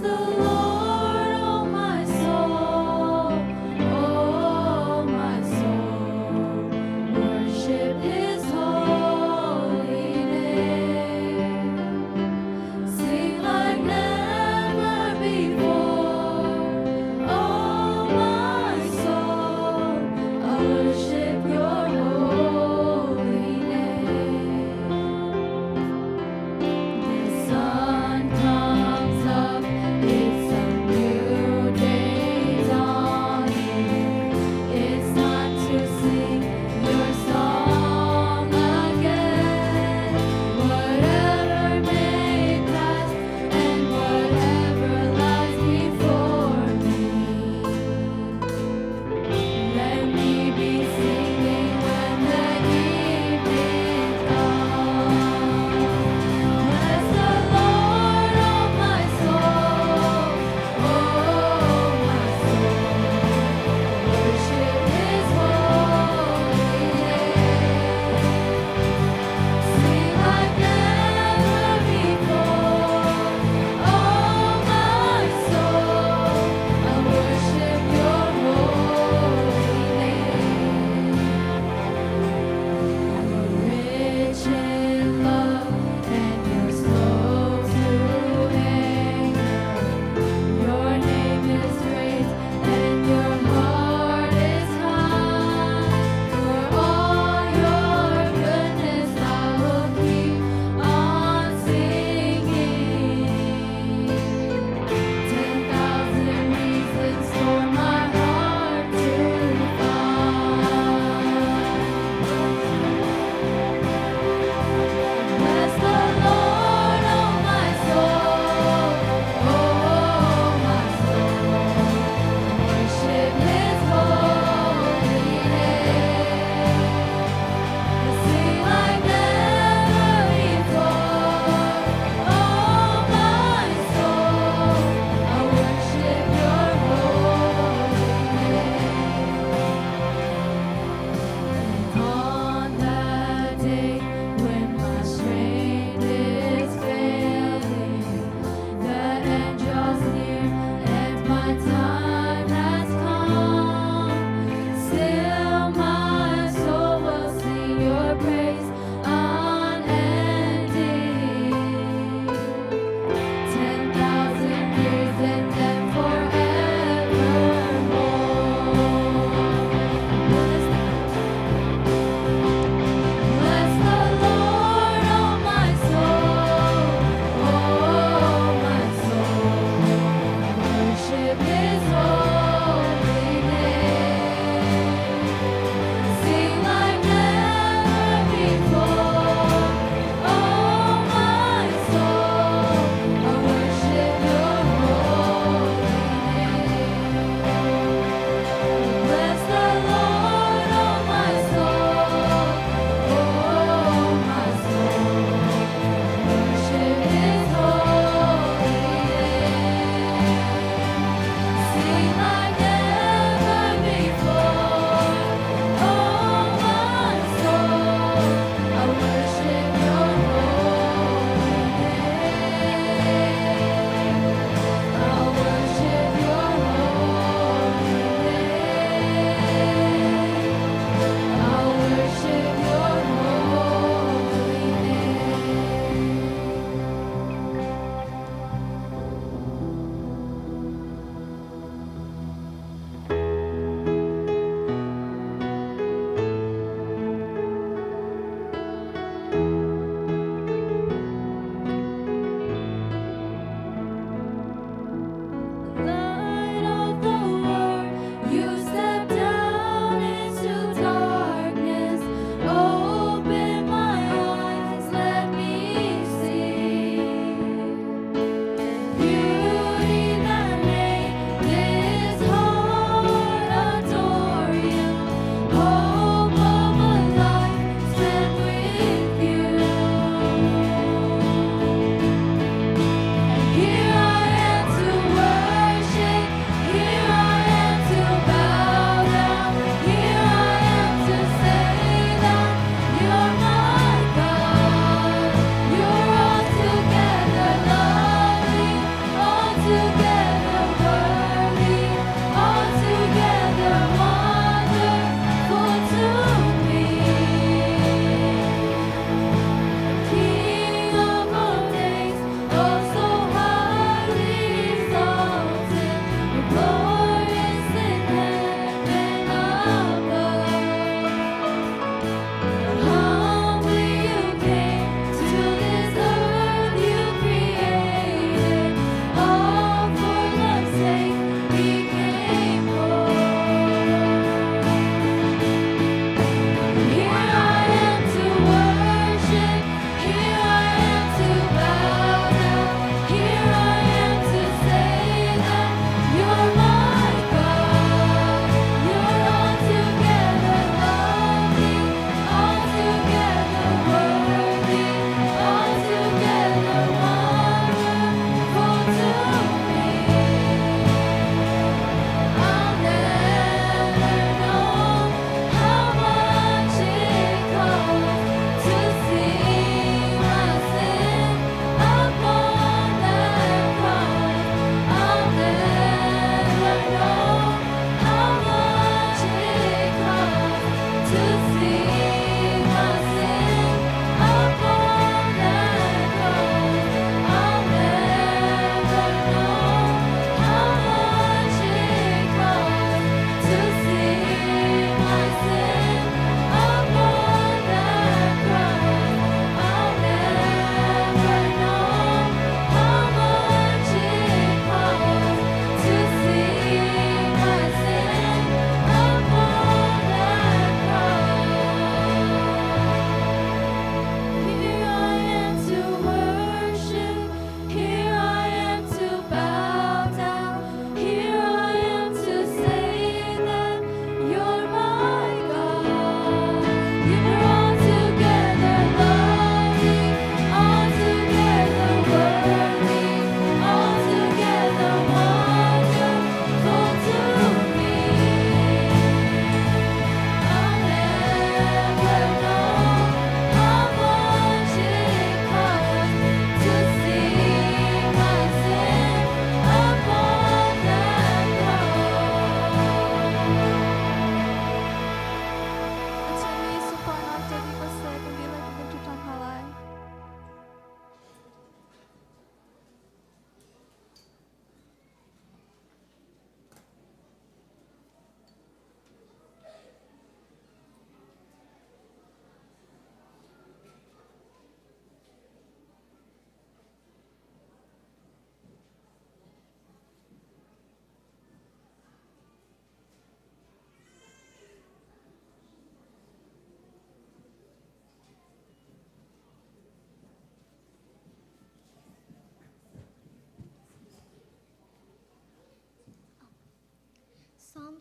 the Lord, oh my soul. Oh my soul, worship His holy name. Sing like never before. Oh my soul, I worship Your holy name. The sun comes up, its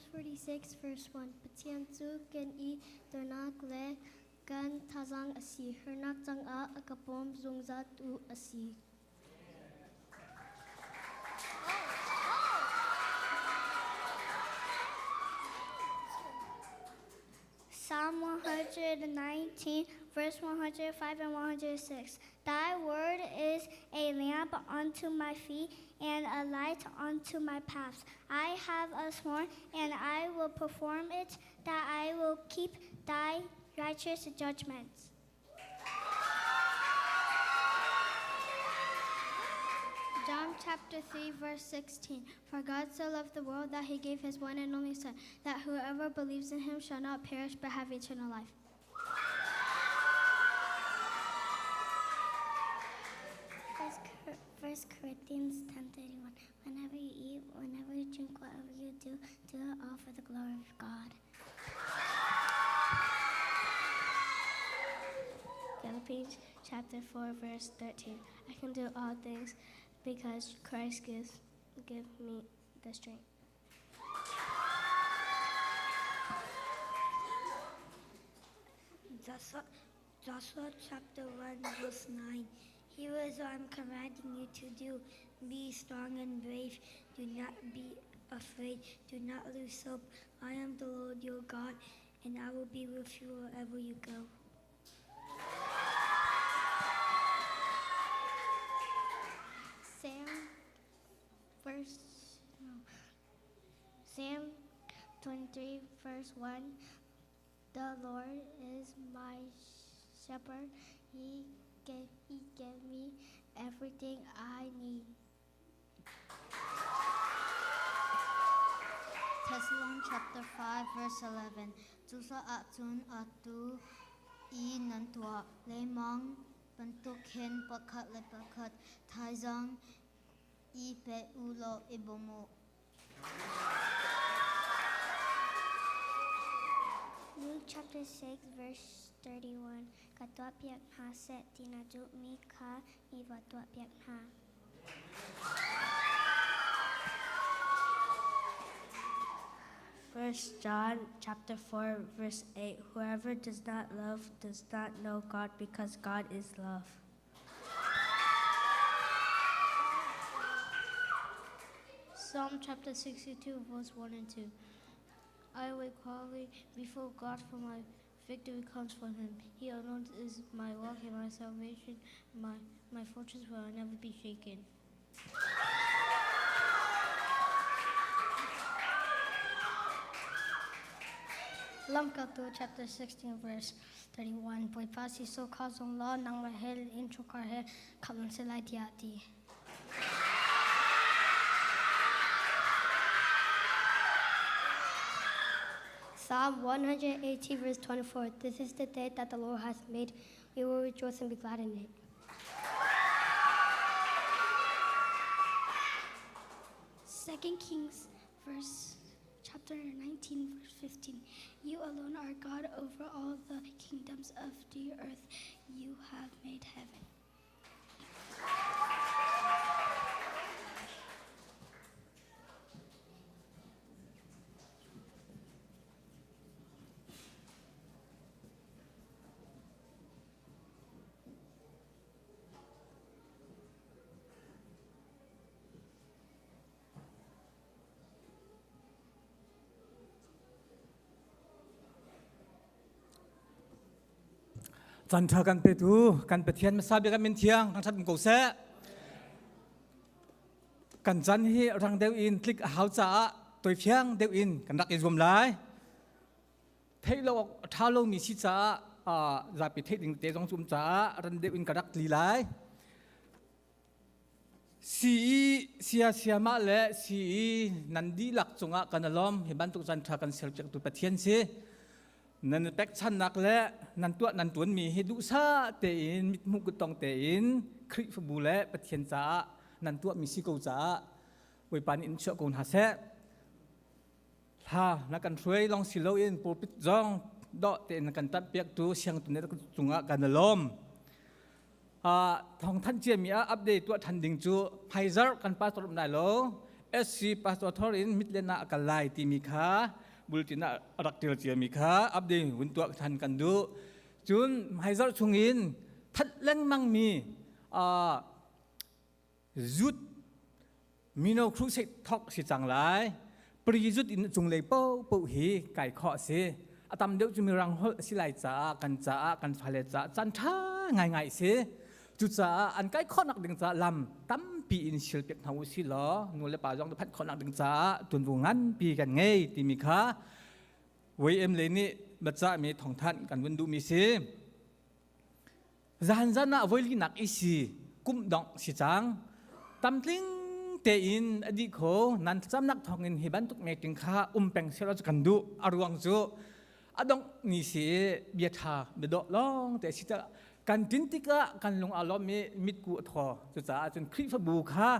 Psalms 46 verse 1 Patientu ken I ternak le kan tazang asi hernak tang a akapom zungzat u asi. Psalm 119, verse 105 and 106. Thy word is a lamp unto my feet and a light unto my paths. I have a sworn, and I will perform it, that I will keep thy righteous judgments. John chapter 3, verse 16. For God so loved the world that he gave his one and only Son, that whoever believes in him shall not perish but have eternal life. First Corinthians 10:31. Whenever you eat, whenever you drink, whatever you do, do it all for the glory of God. Philippians chapter 4, verse 13. I can do all things because Christ gives me the strength. Joshua chapter 1 verse 9. Here is what I'm commanding you to do. Be strong and brave. Do not be afraid. Do not lose hope. I am the Lord your God, and I will be with you wherever you go. Psalm 23, verse 1. The Lord is my shepherd. He gave me everything I need. Thessalonians chapter 5, verse 11. Tusa atun atu I nantua lemang bentuk hen pakat lepakat taizang I pe ulo ibomo. Luke chapter 6, verse 31. Katwa piak ha set tinajuk mi ka mi vatwa piak ha. First John chapter 4, verse 8. Whoever does not love does not know God, because God is love. Psalm chapter 62, verse 1 and 2. I wait quietly before God, for my victory comes from him. He alone is my rock and my salvation, my fortress will never be shaken. Lamkatu chapter 16 verse 31. Poi pasi so kazong la nang mahel intrukar he kalan silai tiati. Psalm 180 verse 24. This is the day that the Lord has made. We will rejoice and be glad in it. Second Kings chapter 19 verse 15. You alone are God over all the kingdoms of the earth. You have made heaven.จันทร์กันไปดูกันไปเทียนมาซาบิกันเป็นเทียงทางทับกูเสะกันจันที่รังเดวินคลิกหาวจ้าตัวเพียงเดวินกันรักอิรวมไลเทโลท้าโลมีชิจ้าจะไปเทดิงเตจงจุมจ้ารันเดวินกันรักลีไลเสียมาและนันดีหลักจงะกันล้อมเห็นบ้านตุจันทร์กันเสียจากตัวไปเทียนสินันเป็กชันนักและนันตัวมีให้ดูซาเตอินมิดมุกตองเตอินคริฟบูและปะเทียนจ้านันตัวมีสิโกจ้าไว้ปานินเชื่อกุนหาเซhaนักการช่วยลองสิโลอินปูปิดจองดอเตนักการตัดเปียกตัวเสียงตัวนี้ก็จุงะกันล้อมทองท่านเจียมีอัปเดตตัวทันดิ่งจูไพเซอร์กันป้าตรมได้โล SC Pastorin mitlena akalai ti mikha bulletin raktil tia mikha abdi huntua than kan du chun haizar chungin that leng mang mi zut mino cruise thok si chang lai pri zut in chung lei po hi kai kho se atam deu chu mi rang hol si lai cha kan phale cha chan tha ngai se chu cha an kai kho nak ding cha lam tam pi in sil pek thau si lo nu le pa jong to phat kho nak ding cha tun vu ngan pi kan ngei ti mi kha wei em le ni ba cha mi thong than kan wun du mi se zan zana voili nak isi kum dong si chang tam tling te in adi kho nan cham nak thong in hiban tuk me ting kha peng sero kan du arwang chu adong ni si bia tha be do long te si ta kan tin tika kan lung alom mi mit ku tho chu cha chun khri fa bu kha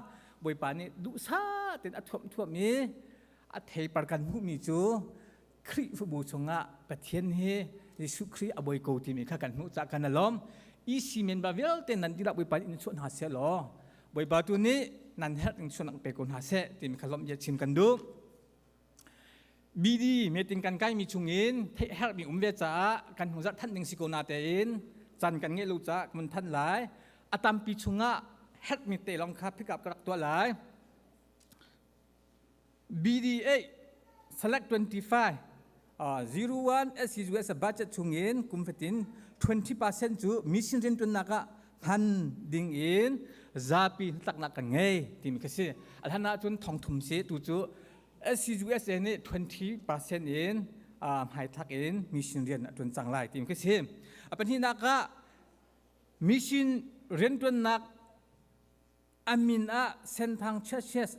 boi pa ni du sa ten athom mi a thei par kan hu mi chu khri fa bu chunga pathian he Yesu khri aboi ko ti mi kha kan hu cha kan alom i si men ba vel ten nan dira boi pa in chon ha se lo boi ba tu ni nan het in chon ang pe kon ha se ti mi khalom ye chim kan du BD meeting kan kai mi chungin the help mi umbe cha kan hu zat than ning sikona te in chan kan nge lu cha mun than lai atam pi chunga help mi te long kha pick up krak to lai BD8 select 25 01 SCUS budget chungin kumfatin 20% chu mission rin tun naka han ding in zapi tak nak kan nge ti mi khasi alhana chun thong thum se tu chu SCUS ni 20% in hai thak in mission rin tun chang lai ti mi khasi apan hi naka mission rin tun nak amin a sentang churches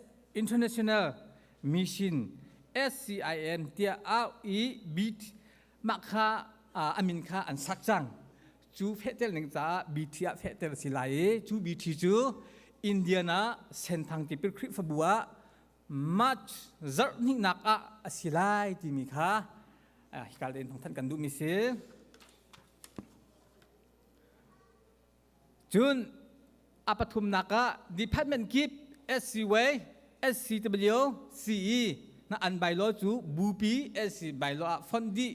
international mission SCIN tia e bit makha amin kha an sak chang chu fetel ning cha bithia fetel silai chu bithi chu indiana sentang ti pir khri fabua much zar ning nak a silai ti mi kha hikal den thong than kan du mi se chun apathum naka department keep SCW SCW CE na an bylaw chu bupi SC bylaw fondi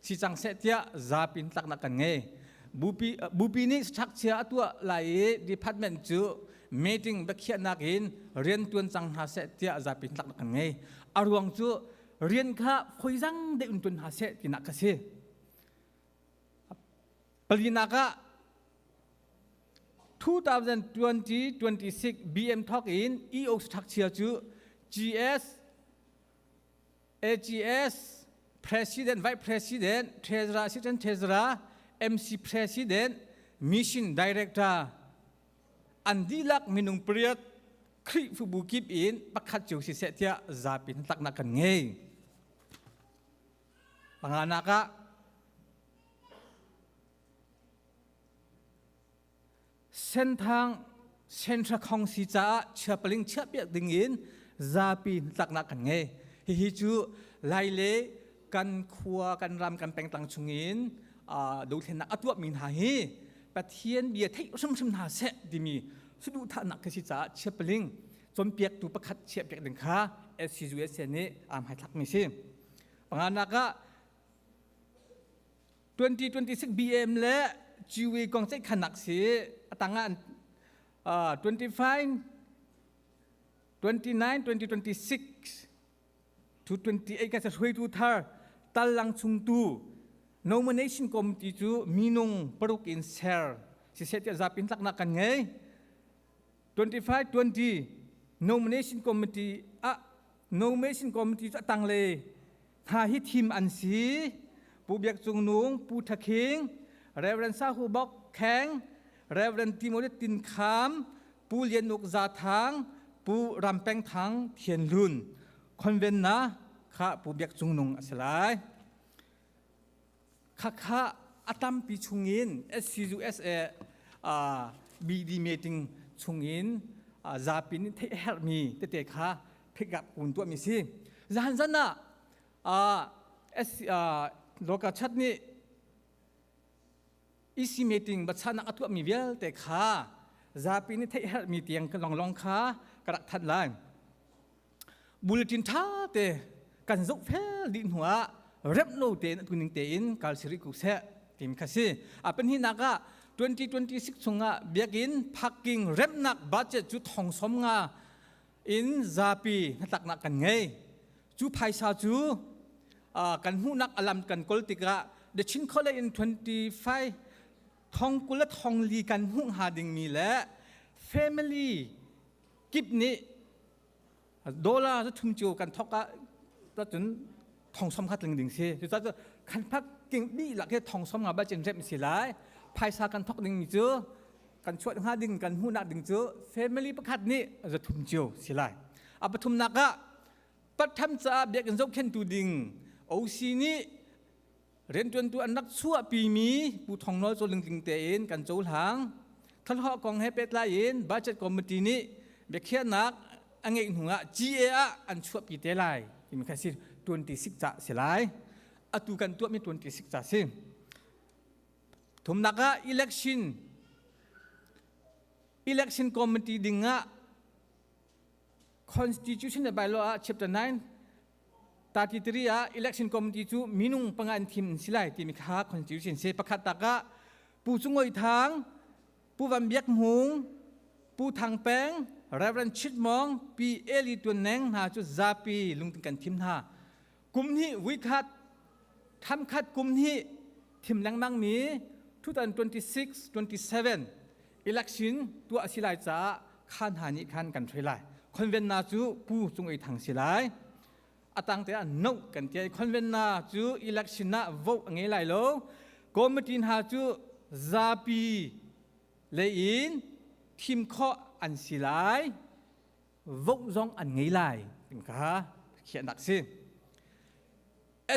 si chang setia zapin tak na kan nge bupi ni structure atua lai department chu meeting bakhia nakin rian tuan chang ha setia zapin tak na kan nge arwang chu rian kha khoijang de untun ha se tina ka se palinaka 2020-26 BM talk in EO structure chu GS AGS President, Vice President, Treasurer, Assistant Treasurer, MC President, Mission Director, Andilak minung priat kri fubu kip in pakhat chu si setia zapin tak na kan nge panganaka sentang sentra khong si cha chapaling chapya dingin zapin tak na kan nge hi chu laile kan khua kan ram kan peng tang chungin do thena atwa min ha hi pathian bia thei sum na se dimi sudu tha nak si cha chapaling chom piak tu pakhat chep piak ding kha SCUS ne hai thak mi si panganaka 2026 BM le GW kong chai khanak si atanga 25 29 2026 to 28 ka sa hui tu thar talang chung tu nomination committee chu minung paruk in share si setia zapin tak na kan ngai 25 20 nomination committee tang le ha hi Thim an si pu biak chung nung pu thaking Reverend Sahu Bok Khang Reverend Timothy Tin Kham pu Lien Nuk Za Thang pu Rampeng Thang Thian Lun konven na kha pu biak chung nung asalai kha atam pi chungin SCUS BD meeting chungin zapin the help me te kha pick up kun tu mi si zan na loka chat ni isi meeting bachana atu mi vel te kha zapin the help me tiang long kha karak that lai บุลตินท่าเตกันจกเพลดินหัวเร็บโนเตนตุนิงเตอินกาลสิริกุเสติมคาซีเป็นที่นักะ2026สงะเบียกินพักกิ่งเร็บนักบัจเจจุดทองสมงาอินซาปีนักนักกันไงจูไพซาจูกันหูนักอลัมกันกอลติกะเดชินเขาเลยอิน25ทองกุลทองลีกันหูหาดิงมีและ family กิบนี้ดอลลาร์จะทุ่มโจกันทอกะจะจนทองสมคัดลิงดิ่งเสียจุดจะคันพักกิ่งบีหลักแค่ทองสมงาบัจเจนเร็บสิไลไพซากันทอกดิ่งมีเจอกันช่วยหาดิ่งกันหูนักดิ่งเจอ family ประคัดนี้จะทุ่มโจสิไลปฐุมนักะปัทมจะเบียกันจบเข็นตูดิ่งโอซีนี้เรียนจนตัวอันนักชั่วปีมีผู้ทองน้อยโจลิงติงเตนกันโจหางทะเลาะกองให้เป็ดลายเอ็นบัจเจตคอมมิตี้นี้เบียเขียนนักอังเกงหัว GA อันชั่วปีเตลายที่มีแค่สิ26จะเสียหลายตุกันตัวมี26จะสิทุมนักะ election committee ดิ่งะ Constitution bylaw chapter 9 33 election committee จูมินุงปังอันทีมสิไลที่มีค่า Constitution เสประคัตตากะผู้จงอยทางผู้วันเบียกหงผู้ทางแปงReverend ชิดมองปีเอลีตัวแนงหาจุดซาปีลุงติกันทีมหากลุ่มนี้วิคัดทำคัดกลุ่มนี้ทีมแรงมังมี2026 27 election ตัวสิไลจะขันหานิขันกันเทไลคอนเวนนาจูผู้จงอยทางสิไลตั้งแต่นกกันเจคอนเวนนาจู election น่ะโหวตไงไลโลกรมตินหาจูซาปีเลยอินทีมข้ออันสิไลโหวตจงอันไงไลเป็นข้าเขียนหนักสิ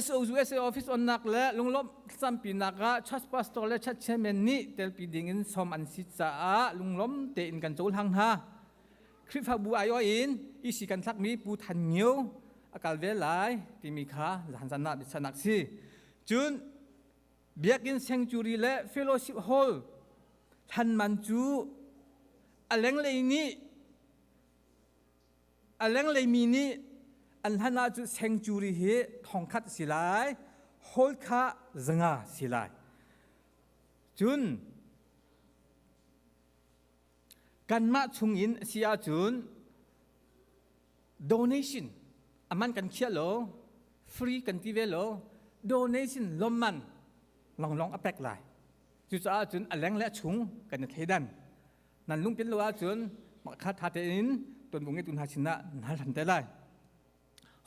SOUSA office อนนักและลุงลบสัมปีนักะชัดพาสตอร์และชัดเชมนนี่เตลปีดิ่งสมอันสิจ้าลุงล้มเตอินกันโจลหังฮาคริฟาบูอายอินอิสิกันสักมีปูทันเนียวอากาศเวลาที่มีค่าหันสนับสนักสิจุนเบียกินเซงจูรีและเฟโลชิพฮอลทันมันจูอเลงเลยนี่อเลงเลยมีนี่อันท่านอาจุเซงจูรีเฮทองคัดสิไลฮอลคาซงาสิไลจุนกันมาชุงอินเสียจุน donation อามันกันเชียโลฟรีกันที่เวโล donation ลมมันลองอเปกไลจุดอาจุนอเลงและชุงกันในเทดันนั่นลุงเป็นโลอาจุนมาคัดทัดอินตนบุงเงตุนหาชินะนั่นทันเตไล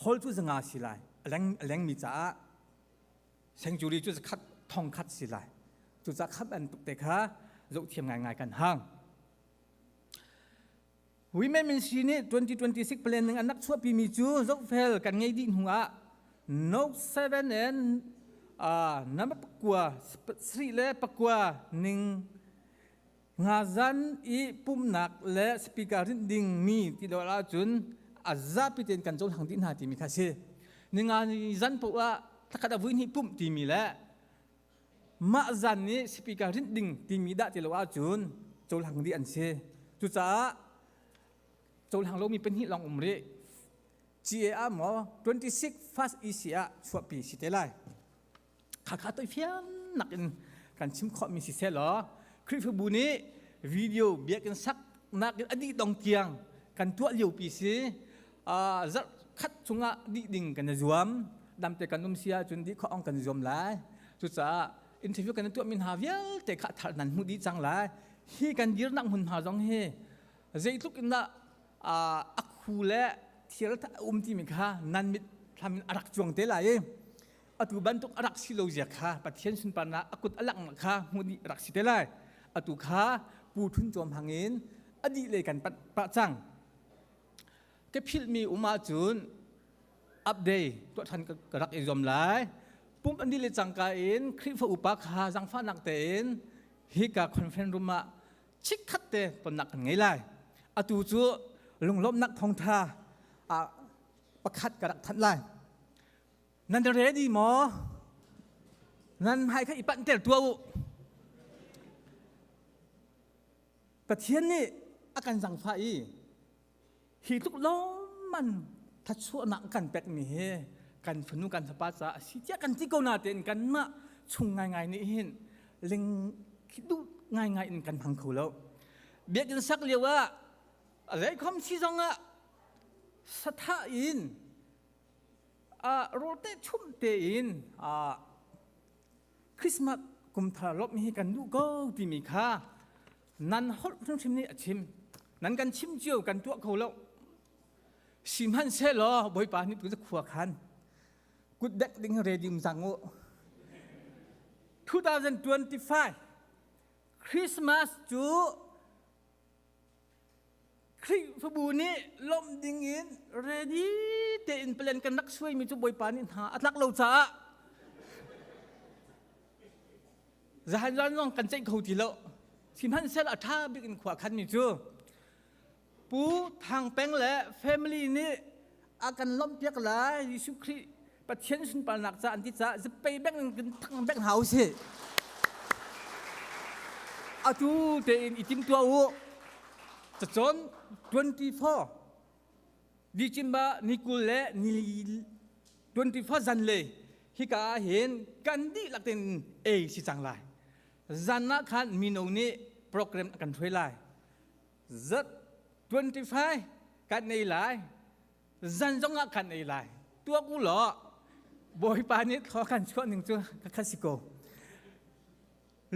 ฮอลจูจะงาสิไลแรงมีจ้าเซงจูรีจูจะคัดทองคัดสิไลจูจะคัดอันตุกเตค่ะจะเทียมง่ายกันห้างวิเมนมินชีนี่2026เปลี่ยนหนึ่งอันนักชั่วปีมีจูจะเฟลกันไงดีหัว no 7 and น้ำปักกัวสรีเล่ปักกัวหนึ่งงาจันอีปุ่มหนักและสปีการ์ดิ้งมีที่เราละจุนอาซาพิเตนกันโจลหังดินหาที่มีค่าเสียหนึ่งงานจันพวกว่าถ้าขัดวินฮิปุ่มที่มีแล้วมาจันนี้สปีการ์ดิ้งที่มีได้ที่เราละจุนโจลหังดิอันเสียจุดจ้าโจลหังเรามีเป็นฮิลองumri GA หมอ26 fast ECA ชั่วปีสิเท่าไรขาตัวเพี้ยนหนักกันชิมข้อมีสิเสหรอคลิปบุนี้วิดีโอเบียกันสักนักอดีตดองเกียงกันตัวเลี้ยวปีสิจะคัดชงดิดิ่งกันจวมดำแต่กันนุ่มเสียจนดิเขาอ่องกันจวมหลายจุดจะอินเทอร์วิวกันตัวมินหาเวลแต่ขัดทันนั้นมุดีจังหลายฮีกันยืนนักหุ่นหาจังเฮใจทุกอินละอักคูและเทียร์ที่มีค่านันมิทำรักจวงเตลัยตุบันตุกรักสิโลเจียค่ะปะเทียนสุนปานะอกุตอลักนักค่ะมุดีรักสิเตลัยตุค่ะปูทุนจวมหางเงินอดีเลยกันปะจังก็พิลมีอุมาจุนอัปเดตตัวท่านก็รักเองจอมหลายปุ่มอันนี้เลยจังกาเองคลิปอุปกาจังฟ้านักเตนฮิกาคอนเฟนรุมาชิคขัดเตปนนักไงไล่อตูจูลงลบนักทองท่าประคัดกระดักทันไล่นั่นจะเรดีหมอนั่นให้ข้าอีปันเตลตัวประเทศนี้อาการสังไฟฮีทุกล้มมัน ทัดชั่วนักกันแปกมีกันฝนุกันสปาจะสิเจ้ากันที่เกาหน้าเต็นกันมาชุงง่ายๆนี่เห็นเล็งคิดดูง่ายๆอินกันพังเขาแล้วเบียกันสักเรียกว่าอะไรคำชี้จงสถาอินโรเตชุ่มเตอินคริสต์มาสกุมภาลบมีกันดูก็ที่มีค่านั้นฮอตทั้งชิมนี่ชิมนั้นกันชิมเจียวกันตัวเขาแล้วชิมหันเสร็จแล้วบ่อยป่านนี้กูจะขวบคันกูเด็กดิ้งเรดิมสังโอ2025 คริสต์มาสจูคริสต์บูนี้ลมดิ้งอินเรดี้เตอินเปลี่ยนกันนักช่วยมีจุบ่อยป่านนี้หาอัตลักษณ์เราจ้าจะหันย้อนลงกันใจเขาทีแล้วชิมหันเสร็จแล้วท่าบิกันขวบคันมีจูปูทางแป้งและแฟมิลี่นี้อาการล้มเปียกหลายยิสุคริประเทศสุนปานักจะอันที่จะไปแบ่งกันทั้งแบ่งเฮาสิอาจูเตอินอิติมตัวอูจะจน24ดิจิมบานิคุเลนิ24จันเลยฮิกาเห็นกันดีหลักเต็นสิจังไรจันนักขันมีโนนี้โปรแกรมกันช่วยไล่จัด25กันในหลายจันจงกันในหลายตัวกูหล่อบอยปานิดขอกันชั่วหนึ่งชั่วคัสสิโก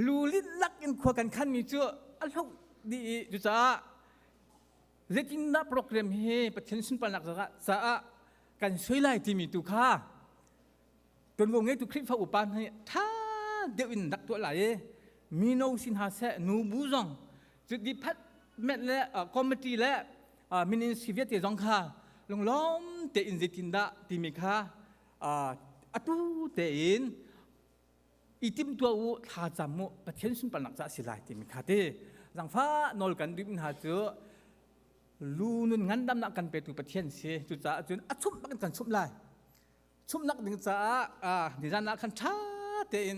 ลูลิลักกันขอกันขันมีชั่วอัลฮุดีจุจ้าเรื่องที่นับโปรแกรมเฮประเทศสุนปานักจะกันช่วยไล่ที่มีตุค่าจนวงเงินตุคลิปฟ้าอุปานให้ถ้าเดี๋ยวอินดักตัวไหลมีโนสินหาเสนูบูซองจุดดีพัดแม่และคอมมิตี้และมินิสซิเวียเตจงค่าลงล้อมเตอินเจตินดาที่มีค่าอัตุเตอินอีติมตัวอูทาจามุประเทศสุนปานักจะสิไลที่มีค่าเตจังฟ้านอลกันดิบหาเจอลูนุนงันดำนักกันไปตุประเทศเสียจุดจ้าจนชุ่มนักกันชุ่มไล่ชุ่มนักดึงจ้าดิจานักขันชาเตอิน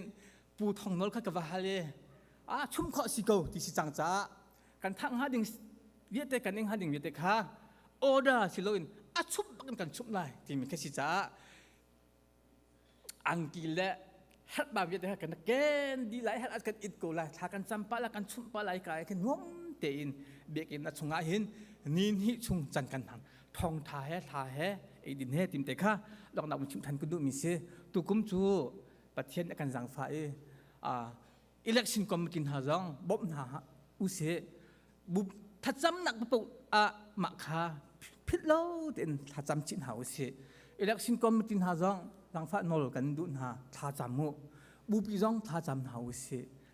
ปูทองนอลขัดกับว่าฮาเลชุ่มข้อสิโกที่สิจังจ้ากันทั้งหาดิ่งเวียเตกันเองหาดิ่งเวียเตค่ะออเดอร์สิโลอินชุ่มกันชุ่มไล่ที่มีแค่สิจ้าอังกิเลฮัดบาเวียเตกันเกนดีไลฮัดกันอิดโกไลถ้ากันจำปะละกันชุ่มปะไลกายกันงมเตอินเบียกินนัดชงอาหินนินหิชุงจันกันหันทองทาเฮไอดินเฮติมเตค่ะลองนับมันชุมทันกุดูมิเสตุกุมจูประเทศกันจังฟ้าelection committee หาจังบ๊อบหาอุเสบุถ้าจำนักปุ๊บมาค่ะพิดโลเด่นถ้าจำจินหาอุเส election committee หาจังฟ้านอลกันดูหาถ้าจำมุบุปีจังถ้าจำหาอุเส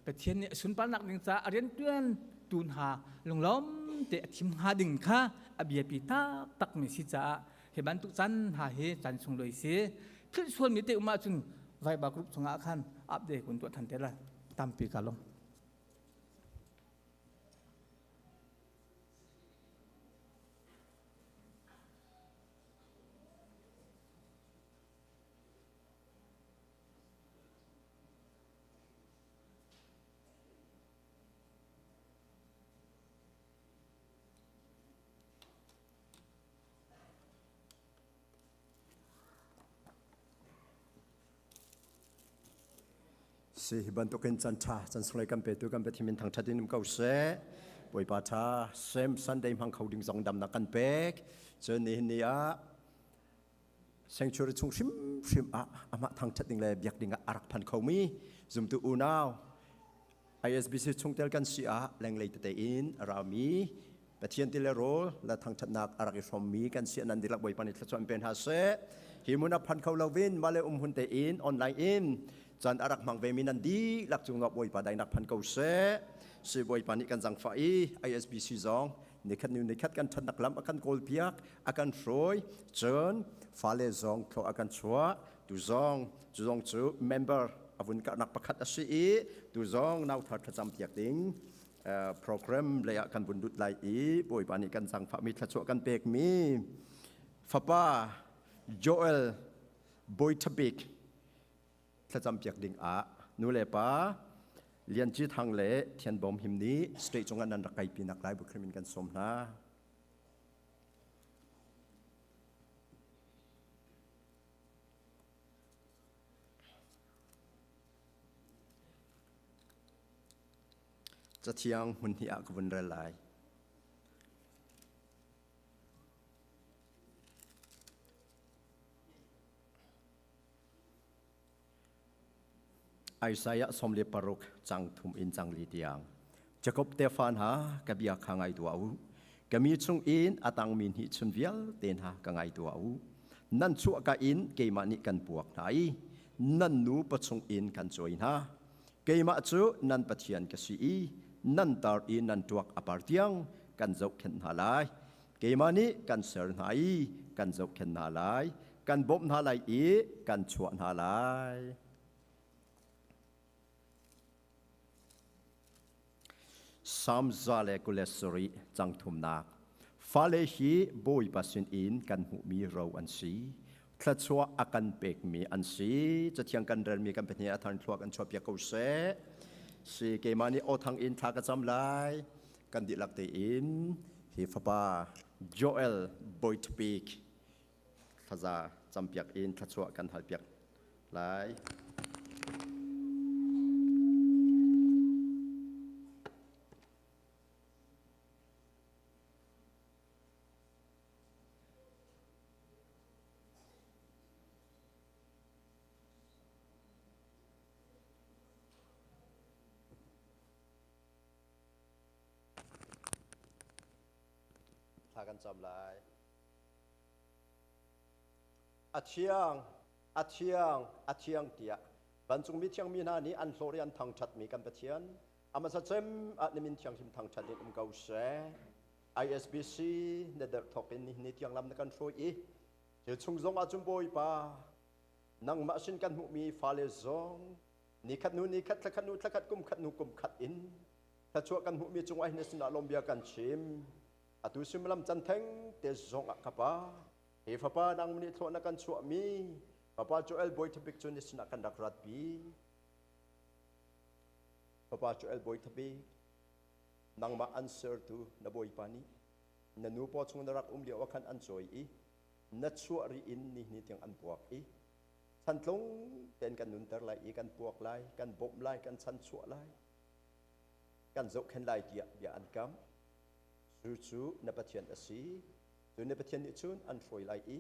ประเทศนี้สุนปานักหนึ่งจะเรียนเตือนตูนหาลงล้อมเตะทิมหาดิ่งค่ะอเบียปีตาตักมิสิจ้าเห็นบันทุกจันหาเฮจันทรงเลยเสียพิดส่วนมีเตะมาจุนไว้บากรุบสงอาคันอัปเดตคนตัวทันเตละตามปีกาลง สิบันตุกินจันทราจันสลายกันไปตัวกันไปที่มินทางชัดดินมเก่าเสบอยปาทาเซมซันเดย์มังเขาดิ่งสองดำนักกันเป็กเจอนี่นี่เซงชูริชงชิมอามาทางชัดดินเลยอยากดิ่งอารักพันเขามีซุมตัวอูนาว Isbc ชงเตลกันเสียแรงเลยแต่อินรามีปะเทียนติเลโรและทางชัดนักอารักอิสมมีกันเสียนันดิลักบอยปานิทส่วนเป็นฮาเซหิมุนับพันเขาลาวินมาเลหุ่นแต่อินออนไลน์อินจันอารักมังเวมินันดีหลักจุงกับบ่อยป่าได้นักพันเก่าเสสิบ่อยป่านี้กันจังไฟ ISBC ซองในขัดนิ้วในขัดกันทันนักล้ำอาการโกลเปียกอาการโรยเจินฟ้าเลซองเขาอาการชัวดูซองจูเมมเบอร์อาวุธกับนักประคัดอาชีดูซองนาวทัดประจำเปียกดิ้งโปรแกรมเลยกันบุญดุดไลบ่อยป่านี้กันจังฟ้ามีทัดชัวกันเปกมีฟ้าป้าโจเอลบอยทบิกถ้าจำเปียกดิ่งนูเลป้าเรียนจีทางเล่เทียนบอมหิมนี้สเตจงานนันรักไก่ปีนักไล่บุคคลมินกันสมนะ จะเที่ยงหุ่นที่อักวันระลายไอซายะสมเลปรุกจังทุมอินจังลีเตียงจะกบเตฟานหากบยาขังไอตัวอูกมีชงอินอตังมินหิชุนเวียลเตนหากังไอตัวอูนั่นชัวกะอินเกมานิกันปวกไหนนั่นนูปะชงอินกันจอยนะเกมาจูนั่นปะเทียนกสีนั่นตาร์อินนั่นตัวอปาร์ตียงกันเจ้าเข็นหาลายเกมานิกันเสร์ไหนกันเจ้าเข็นหาลายกันบ่มหาลายอีกันชวนหาลายสามซาเลกุเลสรีจังทุมนักฟาเลฮีบอยปัสินอินกันหูมีเราอันซีทลัดชัวอากันเปกมีอันซีจะเที่ยงกันเดินมีกันเป็นเนี่ยทันทัวกันชอบยากูเสสีเกมานีโอทางอินทากระจำลายกันดิลักเตอินฮิฟบาโจเอลบอยทปีกทาซาจำเปียกอินทลัดชัวกันหัดเปียกลาย พากันจำลายอาเชียงเตียบรรจุมิเชียงมีนานี้อันโลเรียนทางชัดมีกันเปเทียนอามาสัจเจมอันนี้มิเชียงทิมทางชัดนี่เกาเส Isbc เนเดอร์ทอกินนี่เทียงลำนักันโฟอีเจ้าชุงจงอาจุมโบยปานังมาสินกันมุมีฟาเลซงนี่ขัดนูนี่ขัดตะขัดนูตะขัดกุมขัดนูกุมขัดอินถ้าชัวกันมุมีจงไอ้เนสนาลมเบียกันชิมอาตุสิมลำจันเทงเตจงอักปาเฮฟปานังมินิโทนักันชัวมีปาโจเอลบอยทบิกจุนิสนากันดักรัดบีปาโจเอลบอยทบิกนังมาอันเซอร์ตูนบอยปานีนันูปอชงนรักเดียวกันอันจอยอีนัดชัวรีอินนี่เตียงอันปวกอีฉันลงเต้นกันนุนเตอร์ไลอีกันปวกไลกันบ่มไลกันฉันชัวไลกันจกเห็นไลเดียเบียอันกำจู่นับเทียนอสีตัวนับเทียนนิจุนอันฟอยไลอี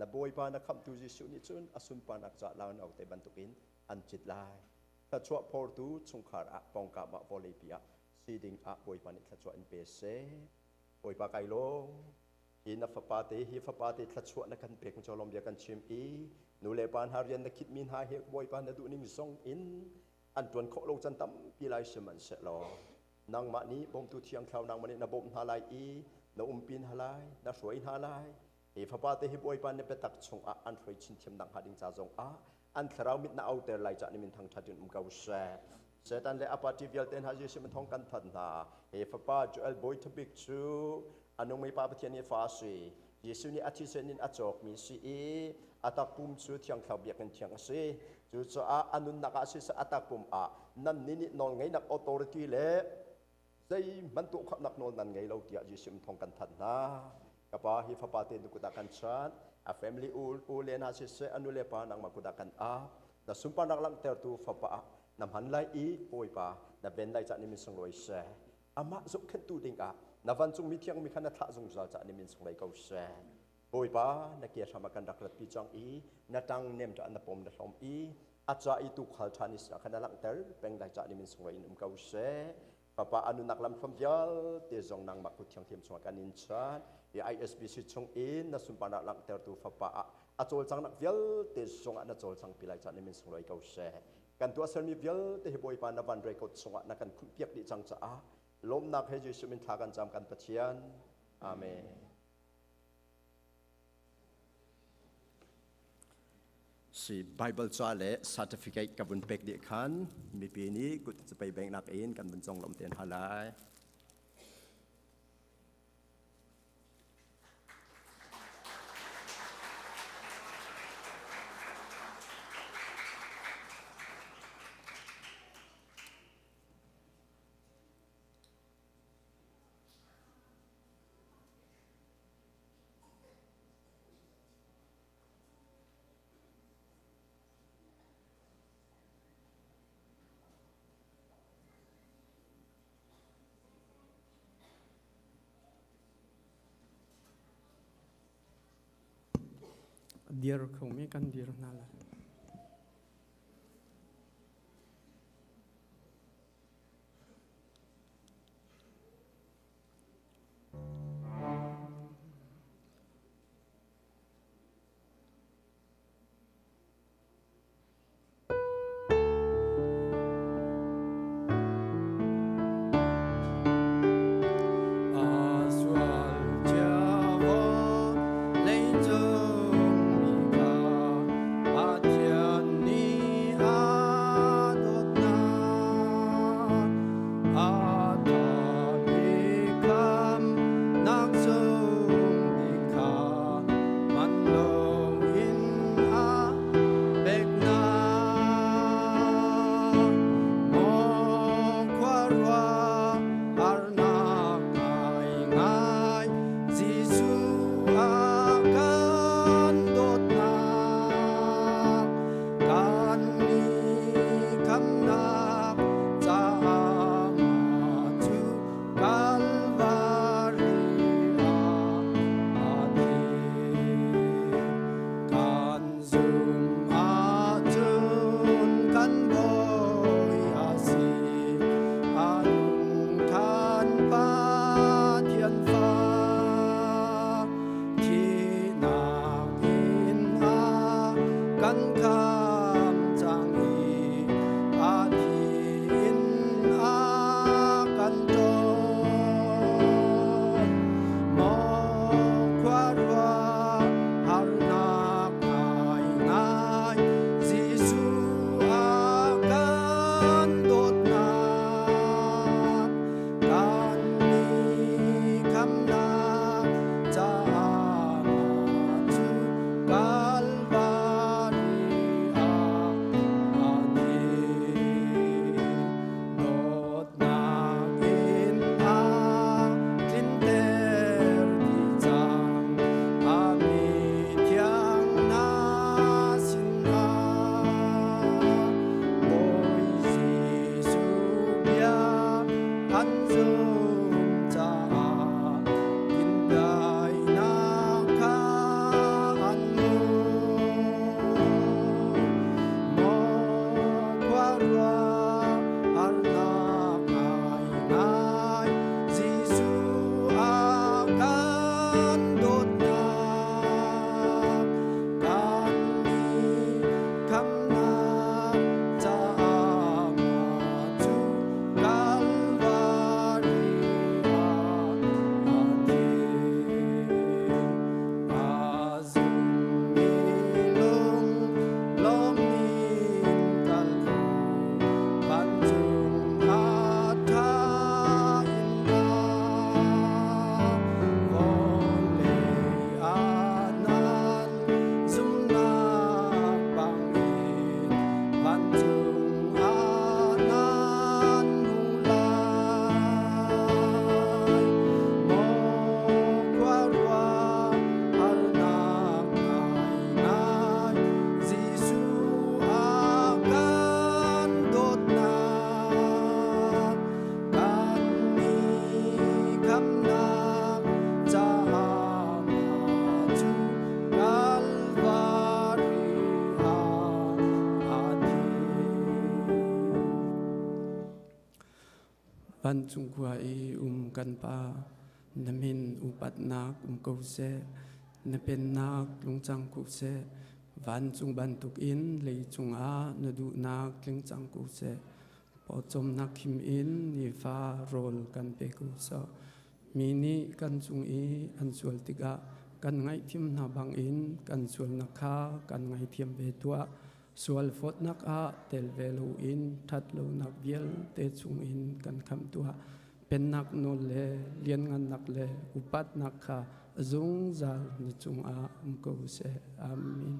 นับบอยปานักคำตูจิสุนิจุนอสุนปานักจ่าลาวเอาแต่บรรทุกินอันจิตไลถ้าชัวพอร์ตูชงขาระปองกาบะวอลเลย์ปียซีดิงอะบอยปานิถ้าชัวอินเปเซบอยปาไกลงฮินัฟปาเตฮิฟปาเตถ้าชัวนักกันเปกจอลมเบียกันชิมอีนูเลปานฮาริยันนักคิดมินหาเฮกบอยปานนัดูนิมิซงอินอันตวนโคโลจันตัมปีไลเชมันเสลอนางมานี้บ่มตุเทียงเท่านางมานี้นบ่มหาลายอีนปินหาลายนสวยหาลายเฮฟปาเตฮิบอยปานเนเปตักชงอะอันฟอยชินเทียมดังหาดิงจาจงอะอันเรามิดนาเอาแต่ไลจากนิมินทางทัดยุนเกาเสเสตันเลอปาติวิลเตนฮาจิสิมันทองกันทันนาเฮฟปาจูเอลบอยทบิกชูอันนงไม่ปาปเทียนฟาสีเยซูนี่อธิเสนินอจอกมีสีอัตปุ่มชูเทียงเขาเบียกันเทียงสีจูจ้าอันนุนนักอาศิสอัตปุ่มนั่นนี่นอนไงนักออโตริตี้เล่ใจมันตุขับนักนอนนั่นไงเราเดียจิสิมทองกันทันนะกับว่าฮิฟปาเตนุกุตากันชันa family ul len ha se anu le pa nang makudakan na sumpa nak lang ter tu fa pa nam han lai i poi pa na ben lai cha ni min song loi se ama zo khen tu ding na van chung mi thiang mi khana tha zung za cha ni min song lai kau se poi pa na kia sama kan dak lat pi chang i na tang nem cha na pom na hlom i acha i tu khal thani sa khana lang ter peng lai cha ni min song lai num kau se papa anu nak lam phom yal te zong nang ma ku thiang thiam chwa kan in chan i Isbc chung in na sumpa nak lang ter tu fa pa a chol chang nak vial te zong na chol chang pilai cha ni min song lai kau se kan tu asal mi vial te hiboi pa na van rei ko chunga na kan khu piak di chang cha lom nak he jisu min tha kan jam kan pathian amen si Bible cha le certificate ka bun pek di khan mi pi ni kuจะไปแบ่งนักเองกันบนจงลมเตียนหาลาย dir không mi kan dir na la ban chung qua i kan pa namin upat nak ko se na pen nak lung chang ku se van chung ban tuk in le chung a na du nak leng chang ku se po chom nak him in ni fa rol kan pe ku so mini kan chung i an sual tika kan ngai thim na bang in kan sual na kha kan ngai thiam ve tua sual fot nak a tel velu in that lo nak vial te chung in kan kham tua pen nak no le lian ngan nak le upat nak kha zung zal ni chung a ko se amin.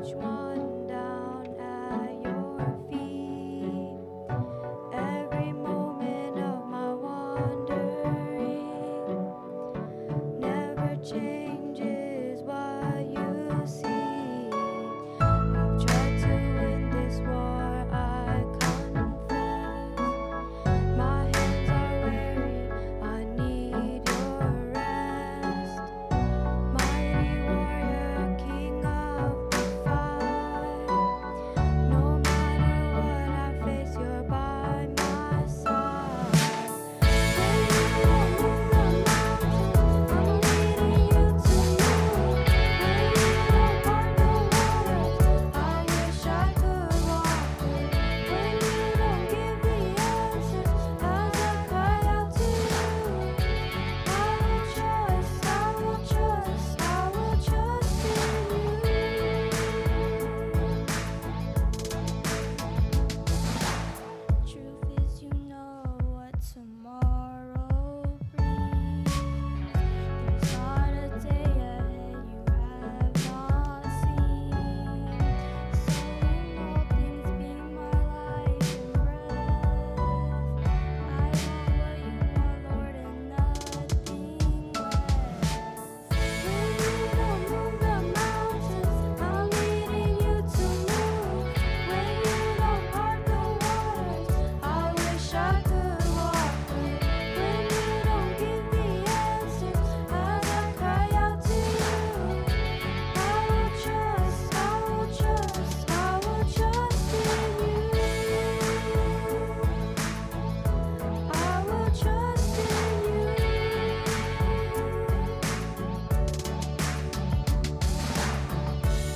each one down at your feet. Every moment of my wandering never changes what you see. I've tried to win this war, I confess. My hands are weary, I need your rest. Mighty warrior, king of the fight. No matter what I face, you're by my side. When you don't move the mountains, I'm leading you to move. When you don't part the waters, I wish I could walk through. When you don't give the answers, as I cry out to you, I will trust, I will trust, I will trust in you. Truth is, you know what tomorrow brings. There's not a day ahead you have not seen. So in all things, be my life and breath. I want what you want, Lord, and nothing less. When you don't move the mountains, I'm leading you to move. When you don't part the waters, I wish I could walk through. When you don't give the answers, as I cry out to you, I will trust, I will trust, I will trust in you. I will trust in you.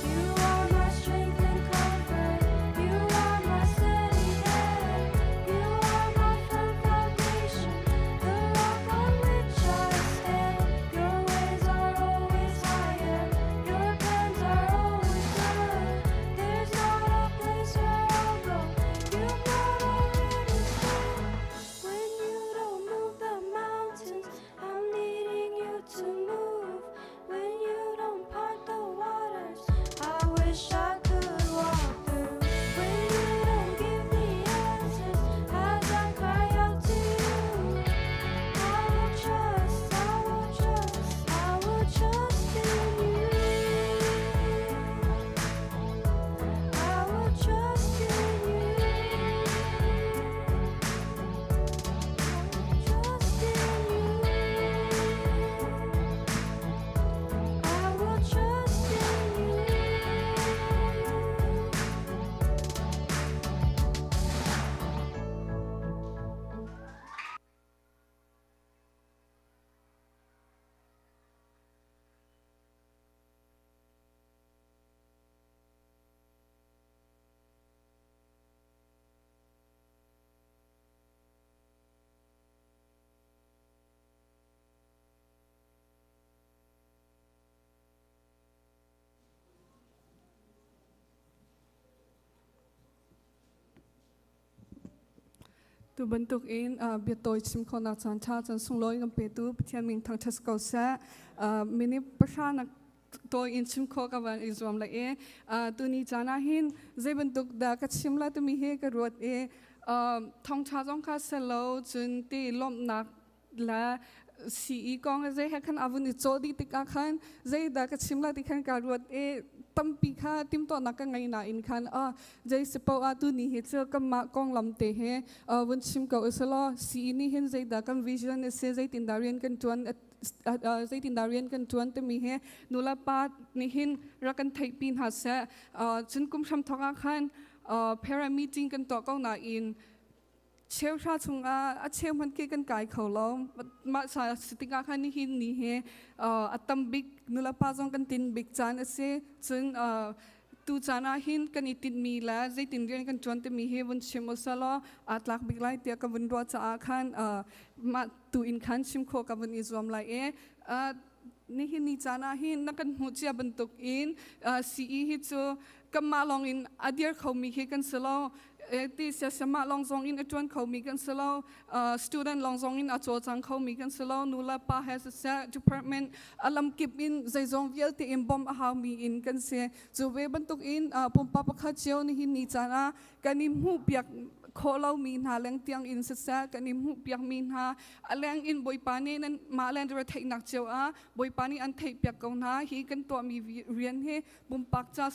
You are my strength and comfort. You are my steady hand. You are my firm foundation, the rock on which I stand. Your ways are always higher. Your plans are always good. There's not a place where I'll go you've not already been. When you don't move the mountains, I'm needing you to move. When you don't part the waters, I wish I could walk through. When you don't give the answers, as I cry out to you, I will trust, I will trust, I will trust in you. I will trust in you. Trust in you. I will trust in you. tu bentuk in biatoi sim khona chan cha chan sungloi ngam pe tu pathian ming thang thas ko sa mini pasana toi in sim kho ka ban izom la e tu ni chana hin ze bentuk da ka simla tu mi he ka rot e thong cha jong kha selo chun ti lom nak la si kong ze ha khan avun I chodi tika khan ze da ka simla ti khan ka rot e tampi kha tim to na ka ngai na in khan jai sipo tu ni he che kam ma kong lam te he wun sim ko isalo si ni hin zai da kam vision se zai tin darian kan tuan zai tin darian kan tuan te mi he nula pa ni hin ra kan thai pin ha se chun kum sam thoka khan para meeting kan to ko na in cheu sha chunga a cheu man ke kan kai kholo ma sa sitinga khan ni hin ni he atam big nula pa jong kan tin big chan ase chun tu chana hin kan itin mi la zai tin rian kan chuan te mi he bun chimo salo atlak big lai tia ka bun ro cha khan ma tu in khan sim kho ka bun izom lai e ni hin ni chana hin na kan hu chia ban tuk in si hi chu kamalong in adir kho mi he kan salo ที่เสียสมาลองซองอินอจวนเขามีกันสโลstudent ลองซองอินอจวจังเขามีกันสโลนูลาปา has a set department อลัมกิบอินใจซองเวียลที่อินบอมอาหามีอินกันเสียจูเวบันตุกอินปุ่มปะปะขัดเจียวนี่หินนิจานะกันนิมหูเปียกโคเรามีหาแรงเตียงอินเสะกันนิมหูเปียกมีหาแรงอินบอยปานีนั้นมาแรงจะเทนักเจียวบอยปานีอันเทเปียกกงนาฮีกันตัวมีเรียนเฮปุ่มปักจ้า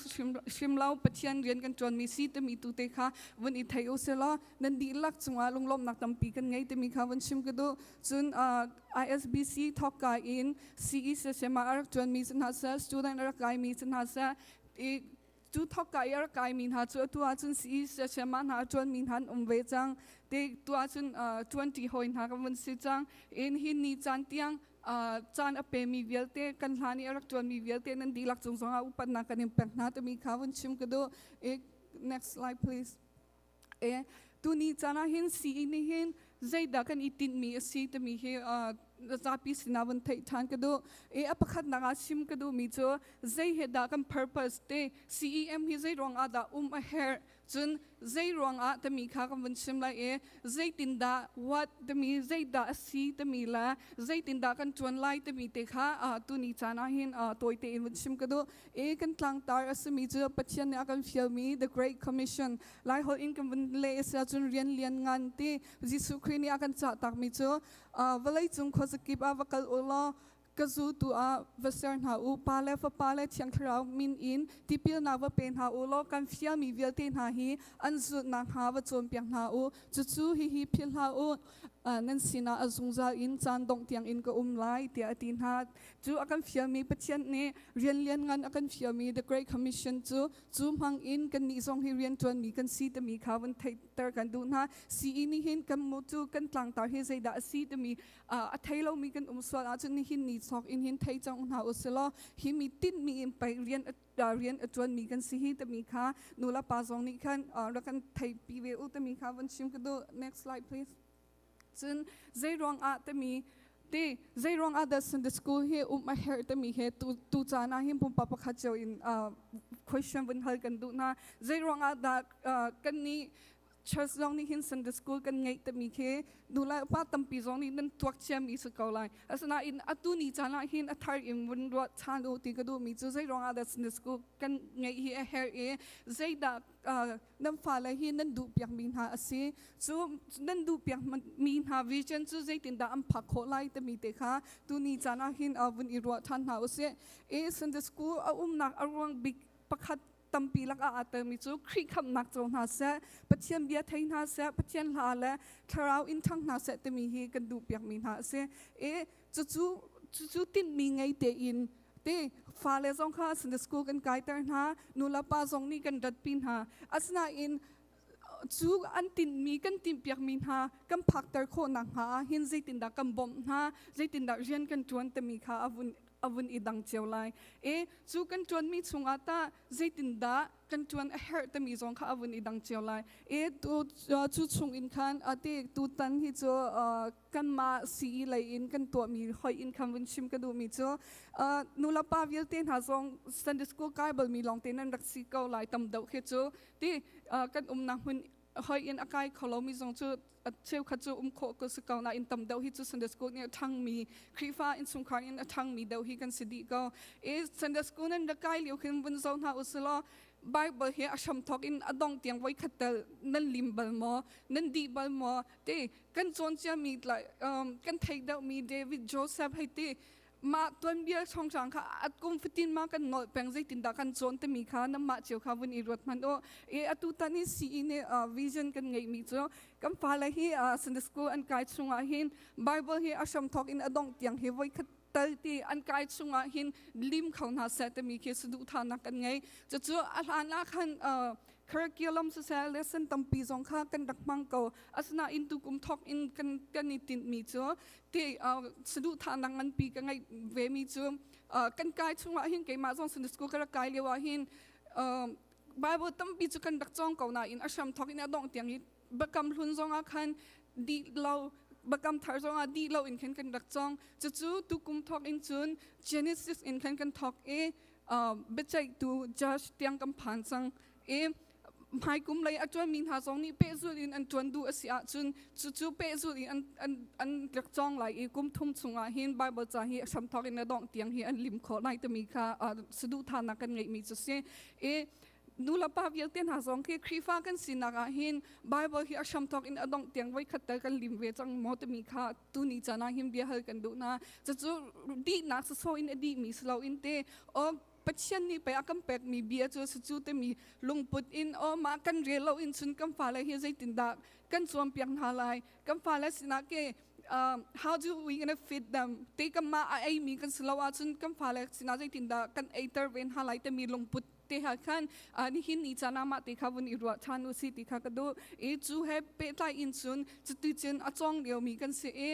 ชิมเล่าปะเทียนเรียนกันจนมีซีตมีตุเตค่ะวันอีไทยโอเซลนันดีลักจงลงลมนักตั้มปีกันไงแต่มีค่ะวันชิมกันดูจนIsbc ทอกกายอิน CE เสมาอารักจวนมีสันหาเซ student อารักกายมีสันหาเซจูทอกกายอารักกายมีหาจูตัวจน CE เสมาหาจวนมีหันเวจังเด็กตัวจน20หอยหากันวันสิจังอินหินนี่จันเตียงจานอเปมีเวลเตกันหานี่อารักจวนมีเวลเตนันดีลักจงอุปนักกันอิมแพกนาแต่มีค่ะวันชิมกันดูnext slide please ตัวนี้จานะเห็นสีนี่เห็นใจดักกันอิตินมีสีแต่มีเฮจะพิสินาวันไทยทานกันดูอภัดนักชิมกันดูมีจ้ใจเฮดักกัน purpose เต CEM เฮใจรองอาดาhair จนใจรองอาแต่มีข้ากันวันชิมละใจตินดา what แต่มีใจดาสีแต่มีละใจตินดากันจวนไล่แต่มีเตค่ะตัวนี้จานะเห็นตัวเตอินวันชิมกันดูกันกลางตาสมีจ้ปัจจัยเนี่ยกันฟิลมี the Great Commission ไล่หออินกันวันเล่เสียจนเรียนงานที่ยิสุครินี่กันจัดตักมีจ้เวลาจงขอสกิปวักลอุลก็จูตัววเสร์หาอุปาเลฟปาเลเชียงคราวมินอินที่พิลนาวเป็นหาอุลกันฟิลมีเวลเทนหาฮีอันสุดนักหาวจนเปียงหาอุจู่ฮีพิลหาอุนั่นสินะอาจงจะอินจานดงเตียงอินก็ไล่เตียตินหาจู่อากันฟิลมีปัจจัยนี้เรียนงานอากันฟิลมี the Great Commission จู่มังอินกันนิสงฮีเรียนจวนมีกันซีแต่มีข่าววันไทยเตอร์กันดูนะซีอินี่เห็นกันมุจู่กันกลางตาเฮใจดาซีแต่มีไทยเรามีกันสวดอาจจะนี่หินนิสอกอินหินไทยจังหาอุสลอหิมีติดมีอินไปเรียนจวนมีกันซีฮีแต่มีค่ะนูละปาซองนี่กันแล้วกันไทยปีเวอุแต่มีค่ะวันชิมกันดู next slide pleaseจนใจรองอาแต่มีใจรองอาดัสในสกูลเฮมาเฮแต่มีเฮตูจานาหิมปุ่มปะปะขัดเจ้าอินquestion วันฮัลกันดูนะใจรองอาดักันนี้church จงนี่หิน Sunday school กันไงแต่มีแค่ดูแลป้าตั้มปีจงนี่นั่นตัวเชื่อมีสกอลไลอาศัยอินอัตุนี่จานะหินอัฐาริมวันรัวชาดูตีก็ดูมีจู่ใจรองอาดัส Sunday school กันไงเฮเฮใจดักน้ำฟ้าเลยหินนั่นดูเปียกมีหาสิจู่นั่นดูเปียกมันมีหา vision จู่ใจตินดาอัมพักโคไลแต่มีแต่ค่ะตุนี่จานะหินวันอีรัวทันหาสิSunday schoolนักอารมณ์บิ๊กประคัดตั้มปีลักอาเตอร์มิจูคริกคำนักจงหาเสปัจเจียนเบียไทยหาเสปัจเจียนลาและคราวอินทั้งหาเสแต่มีฮีกันดูเปียกมีหาเสจู่ติดมีไงเตอินฟ้าเลจงข้าสันเดสกูกันไกด์เตอร์หานูลาปาจงนี่กันดัดปินหาอาศัยอินจู่อันตินมีกันตินเปียกมีหากันพักเตอร์โคนักหาหินใจตินดากันบอมหาใจตินดาเรียนกันจวนแต่มีข้าอวุนอีดังเจียวไลจู่กันจวนมีชงอาตาใจตินดากันจวนเฮร์ตมีจงข้าอวุนอีดังเจียวไลตัวจู่ชงอินคันตัวตันที่จู่กันมาสีไลอินกันตัวมีหอยอินคำวินชิมกันดูมีจู่นูลาปาวิลเตนหาจงสันดิสโกไกเบิลมีลองเตนันรักสีเกาไลตำเดาเฮจู่กันนักหุ่นหอยอินอากาศเขาเรามีจงจู่เชื่อขัดจู่โคก็สกาวนาอินตำเดาฮิจู่สันเดสกูเนี่ยทั้งมีครีฟ้าอินสุงคาอินทั้งมีเดาฮิกันสิดีก็สันเดสกูนั้นดักไกเลี้ยวขึ้นบนโซนหาอุสลาไบเบิลเฮอชัมทอกอินอดองเตียงไว้ขัดเตลนั่นลิมบัลมอนั่นดีบัลมอกันโจนจะมีหลายกันไทยเดามีเดวิดโจเซฟให้มาตัวเบียช่องจางค่ะอัดกุมฟิตินมากันหน่อยแปลงใจตินดากันโจนแต่มีค่ะน้ำมาเจียวค่ะวันอีรถมันอัตุตันนี่สีเนี่ยวิชั่นกันไงมีจ้ะกันฟ้าเลยที่สันเดสกูอันไกด์ช่วงอาหินไบเบิลที่อาชัมทอกอินอดองเตียงเฮไว้ขัดเตลที่อันไกด์ช่วงอาหินลิมเขาหน้าเสแต่มีเคสดูทานักกันไงจู่อันนั้นคันcurriculum เสีย lesson ตั้มปีจงข้ากันดักมังเกาอาศัยอินตุกุมทอกอินกันนิติมีจ้ะที่สะดุทานังอันปีกันไงเวมีจ้ะกันไกด์ช่วงอาหินเกี่ยมาจงสันดิสกูกันไกด์เลี้ยวอาหินBible ตั้มปีจุกันดักจงเกาหน้าอินอาชัมทอกอินอดองเตียงนี้บักกำลุนจงอาคันดีเราบักกำทาร์จงอาดีเราอินขันกันดักจงจู่ตุกุมทอกอินจุน Genesis อินขันกันทอกเบใจตู Josh เตียงกำผ่านจัง mai kum lai atwan min ha song ni pe zu in an tuan du asia chun chu pe zu in an lek chong lai i kum thum chunga hin bible cha hi sam thok in adong tiang hi an lim kho nai te mi kha sudu thana kan ngei mi chu se e nula pa vial ten ha song ke khrifa kan sinaga hin bible hi asham thok in adong tiang wai khatta kan lim ve chang mo te mi kha tu ni chana him bia hal kan du na chu di na so in di mi slow in te o pathian ni pe akam pek mi bia chu te mi lungput in o ma kan relo in chun kam fa la hi zai tin da kan chuam piang ha lai kam fa la sina ke how do we gonna fit them te kam ma ai mi kan slowa chun kam fa la sina zai tin da kan aiter ven ha lai te mi lungput te ha khan ni hin ni chana ma te kha bun i ro thanu si ti kha ka do e chu he pe tai in chun chu ti chen a chong leo mi kan se e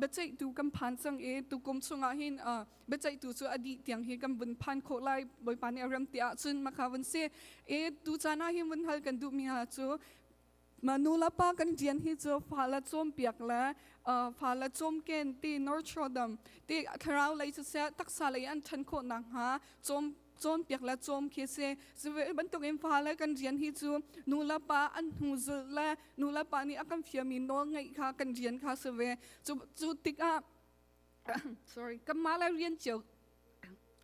be chai tu kam phan chang e tu kum chunga hin be chai tu chu adi tiang hi kam bun phan kho lai boi pa ni aram tia chun ma kha bun se e tu chana hi bun hal kan du mi ha chu manula pa kan jian hi chu phala chom piak la phala chom ken ti nurture them ti kharau lai chu se taksa lai an than kho nang ha chom piak la chom khe se zwe ban tok em phala kan jian hi chu nula pa an hu zul la nula pa ni akam fia mi no ngai kha kan jian kha se we chu tik a sorry kamala rian cheu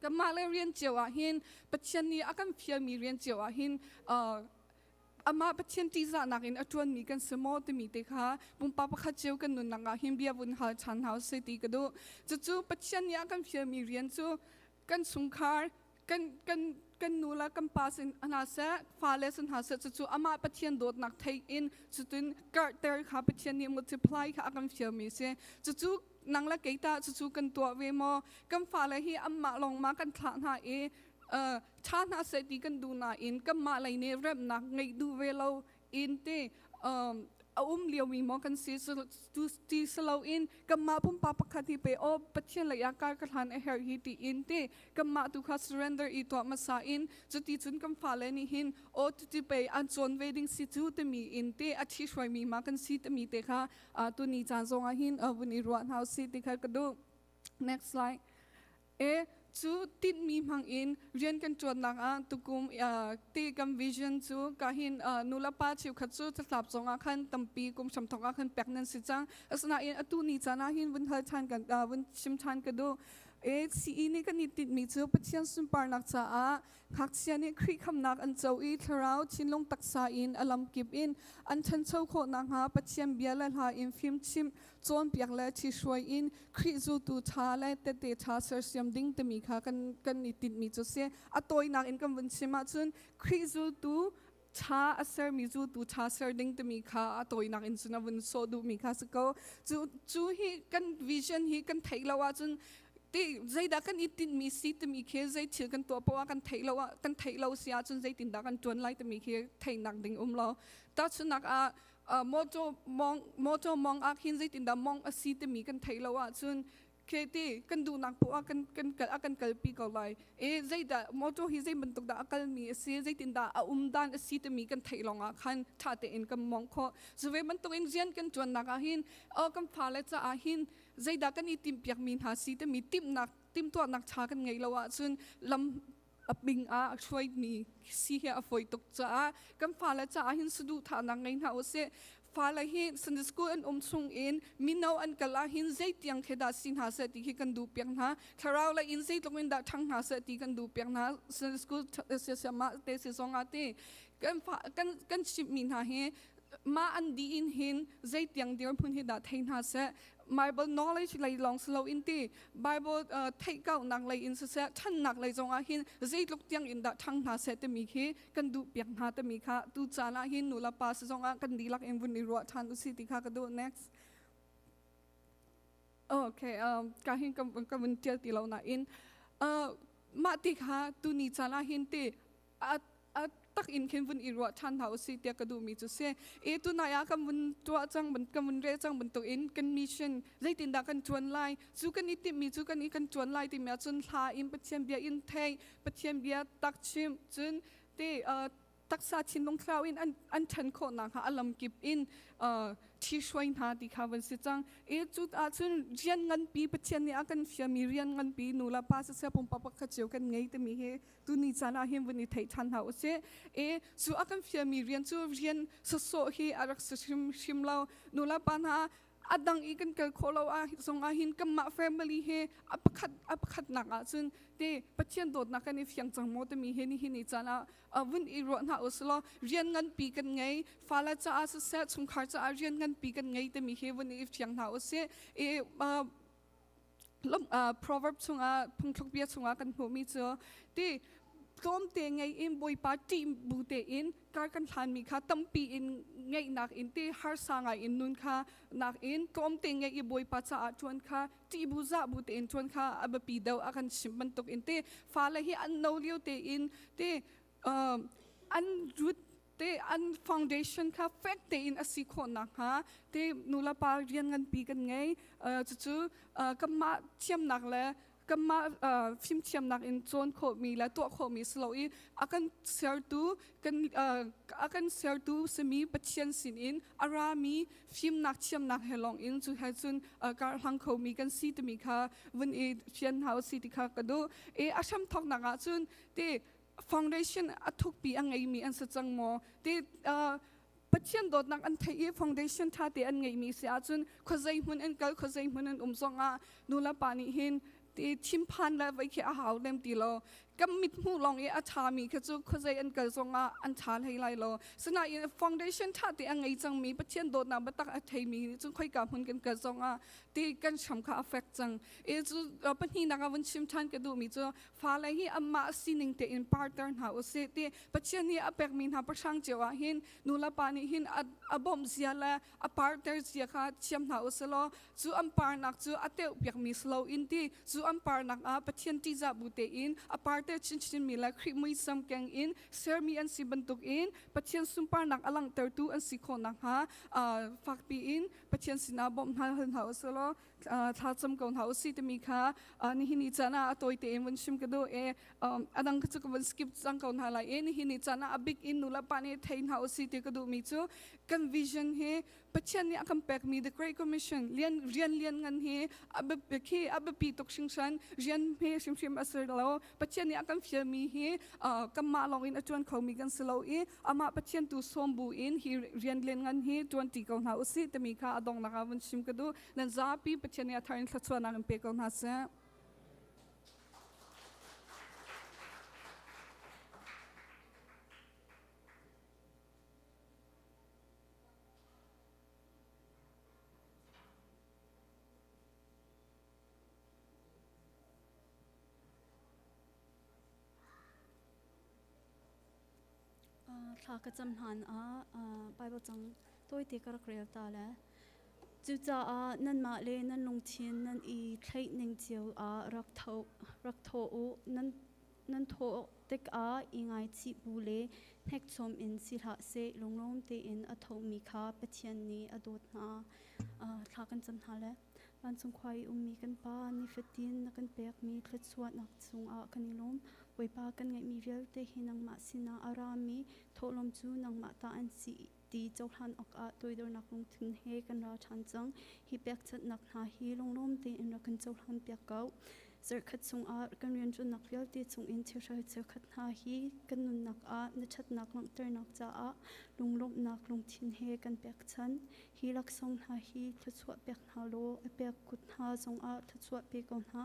kamala rian cheu a hin pathian ni akam fia mi rian cheu a hin ama pathian ti za nak in atun mi kan samo te mi te kha bum pa pa kha cheu kan nun nga him bia bun hal chan house se ti ka do chu pathian ni akam fia mi rian chu kan sungkhar kan nula kan pasin anasa fales an hasa chu ama pathian dot nak thai in chutun carter kha pathian ni multiply kha akam fia mi se chu nangla keita chu kan to ve mo kan fala hi amma long ma kan thla na e chana se ti kan du na in kam ma lai ne rep nak ngai du ve lo in te liu mi mo kan si tu ti slow in kam ma pum pa pakhati pe o pathian la ya kar ka than a her hi ti in te kam ma tu kha surrender i to ma sa in chu ti chun kam fa le ni hin o tu ti pe an chon wedding si tu te mi in te a thi shwai mi ma kan si te mi te kha tu ni chan zong a hin buni ruan house si te kha ka do next slide chu tin mi mang in rian kan chon nak a tukum ti kam vision chu ka hin nula pa chiu khat chu thlap chonga khan tampi kum sam thoka khan peknan si chang asna in atu ni chana hin bun hal chan kan bun sim chan ka do si ni kan ni tit mi chu pathian sun par nak cha a khak sia ni khri kham nak an chau i tharau chinlong taksa in alam kip in an chan chau kho na ha pathian biala ha in film chim chon piak la chi shwai in khri zu tu tha la te tha sar siam ding te mi kha kan ni tit mi chu se atoi nak in kam bun sima chun khri zu tu cha asar mi zu tu cha sar ding te mi kha atoi nak in chuna bun so du mi khasko chu hi kan vision hi kan thailawa chun zai da kan itin mi si te mi khe zai thil kan to pawa kan thailo sia chun zai tin da kan tuan lai te mi khe thai nak ding lo ta chunak a moto mong ak hin zai tin da mong a si te mi kan thailo a chun keti kan du nak po akan kalpi ko lai zai da moto hi zai bentuk da akal mi si zai tin da dan a si te mi kan thailonga khan tha te in kam mong kho zwe bentuk in jian kan tuan nak a hin kam phale cha a hin zai da kan itim piak min ha si te mi tim to nak cha kan ngei lawa chun lam aping a shoi mi si he a foi tok cha kam phala cha hin sudu tha na ngai na ose phala hi Sunday school an chung in minau an kala hin zai tiang kheda sin ha sa ti hi kan du piang na tharau la in zai tlongin da thang ha sa ti kan du piang na Sunday school se sama te se song ate kan ship min ha he ma an di in hin zai tiang dir phun hi da thein ha sa Bible knowledge lai long slow in ti Bible take out nak lai in se than nak lai zong a hin zai luk tiang in da thang na se te mi khi kan du piang na te mi kha tu cha na hin nula pa se zong a kan dilak en bun ni ro than u si ti kha ka do next okay ka hin kam bun tia ti lo na in ma ti kha tu ni cha na hin ti tak in khen bun irwa than hau si tia ka du mi chu se tu na ya kam bun tua chang bun kam bun re chang bun to in kan mission zai tin da kan chuan lai chu kan iti mi chu kan i kan chuan lai ti me chun tha in pathian bia in thei pathian bia tak chim chun te ตักษาชินลงคราวอินอันฉันโคนักฮะอารมณ์กิบอินที่ช่วยนาดีค่ะวันสิจังจุดจุนเรียนเงินปีปัจจัยนี้อากันเฟียมีเรียนเงินปีนูละป้าเสียผมปะปะขจาวกันไงแต่มีเฮตุนิจานาเฮมวันนี้ไทยทันหาเสจูอากันเฟียมีเรียนจูเรียนสโซเฮอารักษาชิมเรานูละป้านะอดังอีกันเกิดโคลาวส่งอาหินกัมมาแฟมิลี่เฮอัปคัดนักจุนเดปัจจัยโดดนักกันเฟียงจังโมแต่มีเฮนี่เฮนี่จานาวันอีรอนหาอุสลเรียนเงินปีกันไงฟาลาจะอาศัยสงขารจะเรียนเงินปีกันไงแต่มีเฮวันนี้เฟียงหาอุสproverb ส่งพังทุกเบียส่งกันหัวมีเจอที่ก้มเตงไงอินบอยปาร์ตี้บูเตอินการกันทันมีค่ะตั้มปีอินไงนักอินที่ฮาร์สังไงอินนุนค่ะนักอินก้มเตงไงอินบอยปาจะชวนค่ะที่บูซาบูเตอินชวนค่ะอับปีเดาอากันชิมบันตุกอินที่ฟ้าเลยที่อันโนเลียวเตอินที่อันรุดเตอันฟาวเดชั่นค่ะเฟกเตอินอสิโคนักฮะเตนูลาปาเรียนกันปีกันไงจู่ก็มาเทียมนักเลยก็มาฟิล์มเทียมนักอินโซนโคมีและตัวโคมีสโลอีอากันเซอร์ตูกันอากันเซอร์ตูสมีปัจเจียนสินอินอารามีฟิล์มนักเทียมนักเฮลองอินจู่ให้จุนการหังโคมีกันซีตมีค่ะวันเอเชียนเฮาซีติค่ะก็ดูอาชัมทอกนักจุนเตfoundation ทุกปีอันไงมีอันสัจงโมที่ปัจจัยโดดนักอันไทย foundation ท่าที่อันไงมีเสียจนข้อใจมันอันเก่าข้อใจมันอันสงนูละปานิหินที่ชิมพันและไว้แค่อาหารเต็มตีโลก็มิดหูลองอาชามีคือจู่ข้อใจอันเก่าสงอันชาให้ไล่โลสนาอิน foundation ท่าที่อันไงจังมีปัจจัยโดดนักบัตักอันไทยมีจู่ค่อยกับมันกันเก่าสงที่กันช้ำค่ะ affect จังจู่ปัญหานักวันชิมทันก็ดูมีจู่ฟ้าเลยที่อามาสินิงเตอิน partner หาอุเสที่ปัจจัยนี้อาเปกมีหาประชังเจ้าหินนูละปานิหินอาบอมเสียละอา partner เสียค่ะเชื่อมหาอุสโลจู่อันปานักจู่อาเตอเปียกมี slow อินที่จู่อันปานักปัจจัยที่จะบุเตอินอา partner ชินมีละคริมุยซัมแกงอินเซอร์มีอันสิบันตุกอินปัจจัยสุนปานักอลังเตอร์ตูอันสิโคนักฮะฟักปีอินปัจจัยสินาบอมหาอุสโลท้าจำก่อนหาสิตมีค่ะนี่หินิจานะตัวเตมวันชิมก็ดูอันนั้นก็จะก็วันสกิปจังก่อนหาละนี่หินิจานะบิ๊กอินนุละปานี่เทนหาสิตก็ดูมีจูกันวิชั่นเฮปัจจัยนี้อากันแปกมี the Great Commission เรียนงันเฮอับปีตกชิงชันเรียนเฮชิมอาศัยแล้วปัจจัยนี้อากันเฟียมีเฮกัมมาลองอินจวนเขามีกันสโลอีอามาปัจจัยตัวสมบูอินเฮเรียนงันเฮจวนตีก่อนหาสิตมีค่ะดองนักวันชิมก็ดูนั่นจะปีปัจจัยนี้ทารินทัศนาเงินเปก่อนหาเสถ้ากระจำหันไปบอกจังตัวที่กระเรียลตาแล้วจู่จ้านั่นมาเลยนั่นลงเทียนนั่นอีใช้หนึ่งเจียวรักโถนั่นโถเด็กอีไงจีบูเล่เฮกชมอินสิละเสลงเตอินอโทมีค่าเปเทียนนี้อดดนาถ้ากันจำหันแล้วบ้านสงควายมีกันป้านิฟตินนักกันเปียกมีเคล็ดสวดนักสงกันนิลมไว้ปากันไงมีเวลเตหินังมาสินาอารามีโทลมจูนังมาตาอันสีตีเจ้าทันออกตัวเดินนักลงทุนเฮกันราชันจังฮิเปียกจัดนักหาฮีลงลมเตอินรักกันเจ้าทันเปียกเก่าเจอขัดสงกันเรียนจนนักเวลเตสงอินเชื่อใช้เจอขัดหาฮีกันนุนนักนชัดนักลงเตอร์นักจ้าลงลมนักลงทุนเฮกันเปียกชันฮีลักสงหาฮีทัศวเปียกหาโลเปียกกุดหาสงทัศวเปียกอนหา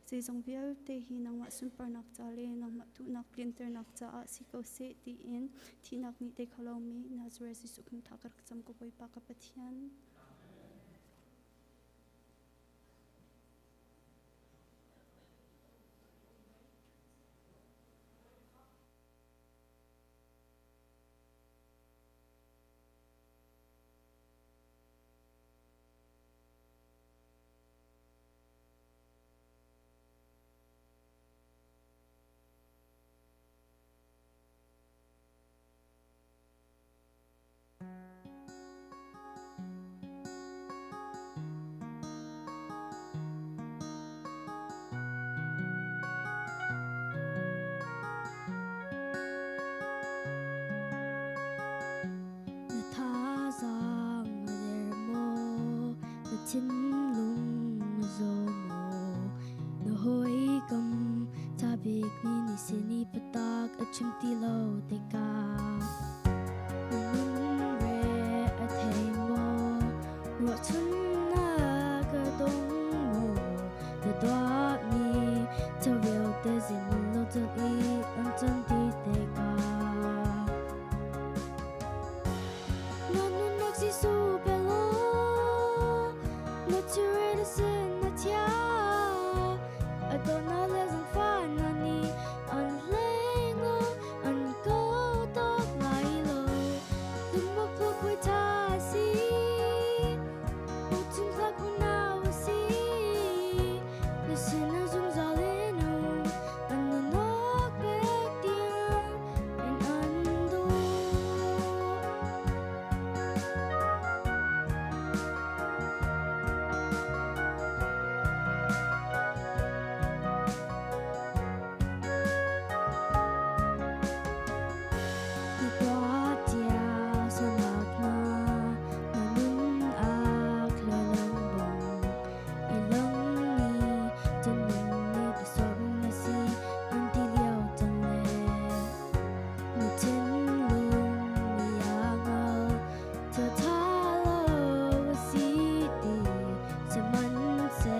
เจจงเวลเตฮีนังมาสุนปานักจ้าเลนังมาตุนักเรียนเตอร์นักจ้าสิเกาเซตีอินที่นักนิเตคลามีนาจเรซิสุขุมทักรักจำกบไว้ปากปะเทียน chín lung zo mo no hoi kam ta big ni sini patak a chim ti lo te ka nun re a thei mo ro chun na ka dong mo the dog ni to real doesn't lo to e an chan ti te ka non nok si su pe lo not to read a sin not ya I don't know there's a fun ni an leng lo an go dog lai lo dum mo pu pu ta si o chung sa ku na o si the sin as zum za le no an no nok back down and undo Ni tua tia so nak na nun ak la lang bong ilang ni chân nun ni ba som na si an ti liao chân le ni chân lung ni yang ao to tha lo si ti se man se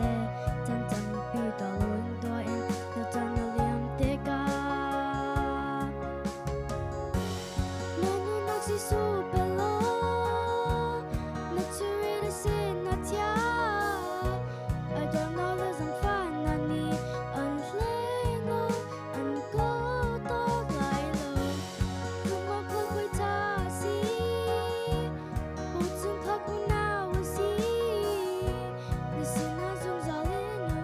chan chan pi ta lun to en na chan na liam te ka Nanu nak si su pe lo Not to read a sin not ya I don't know there's some fun na ni an fleng lo an go dog lai lo Kung mo pu pu ta si Ho chung pa ku na wo si Ni sin na zum za le no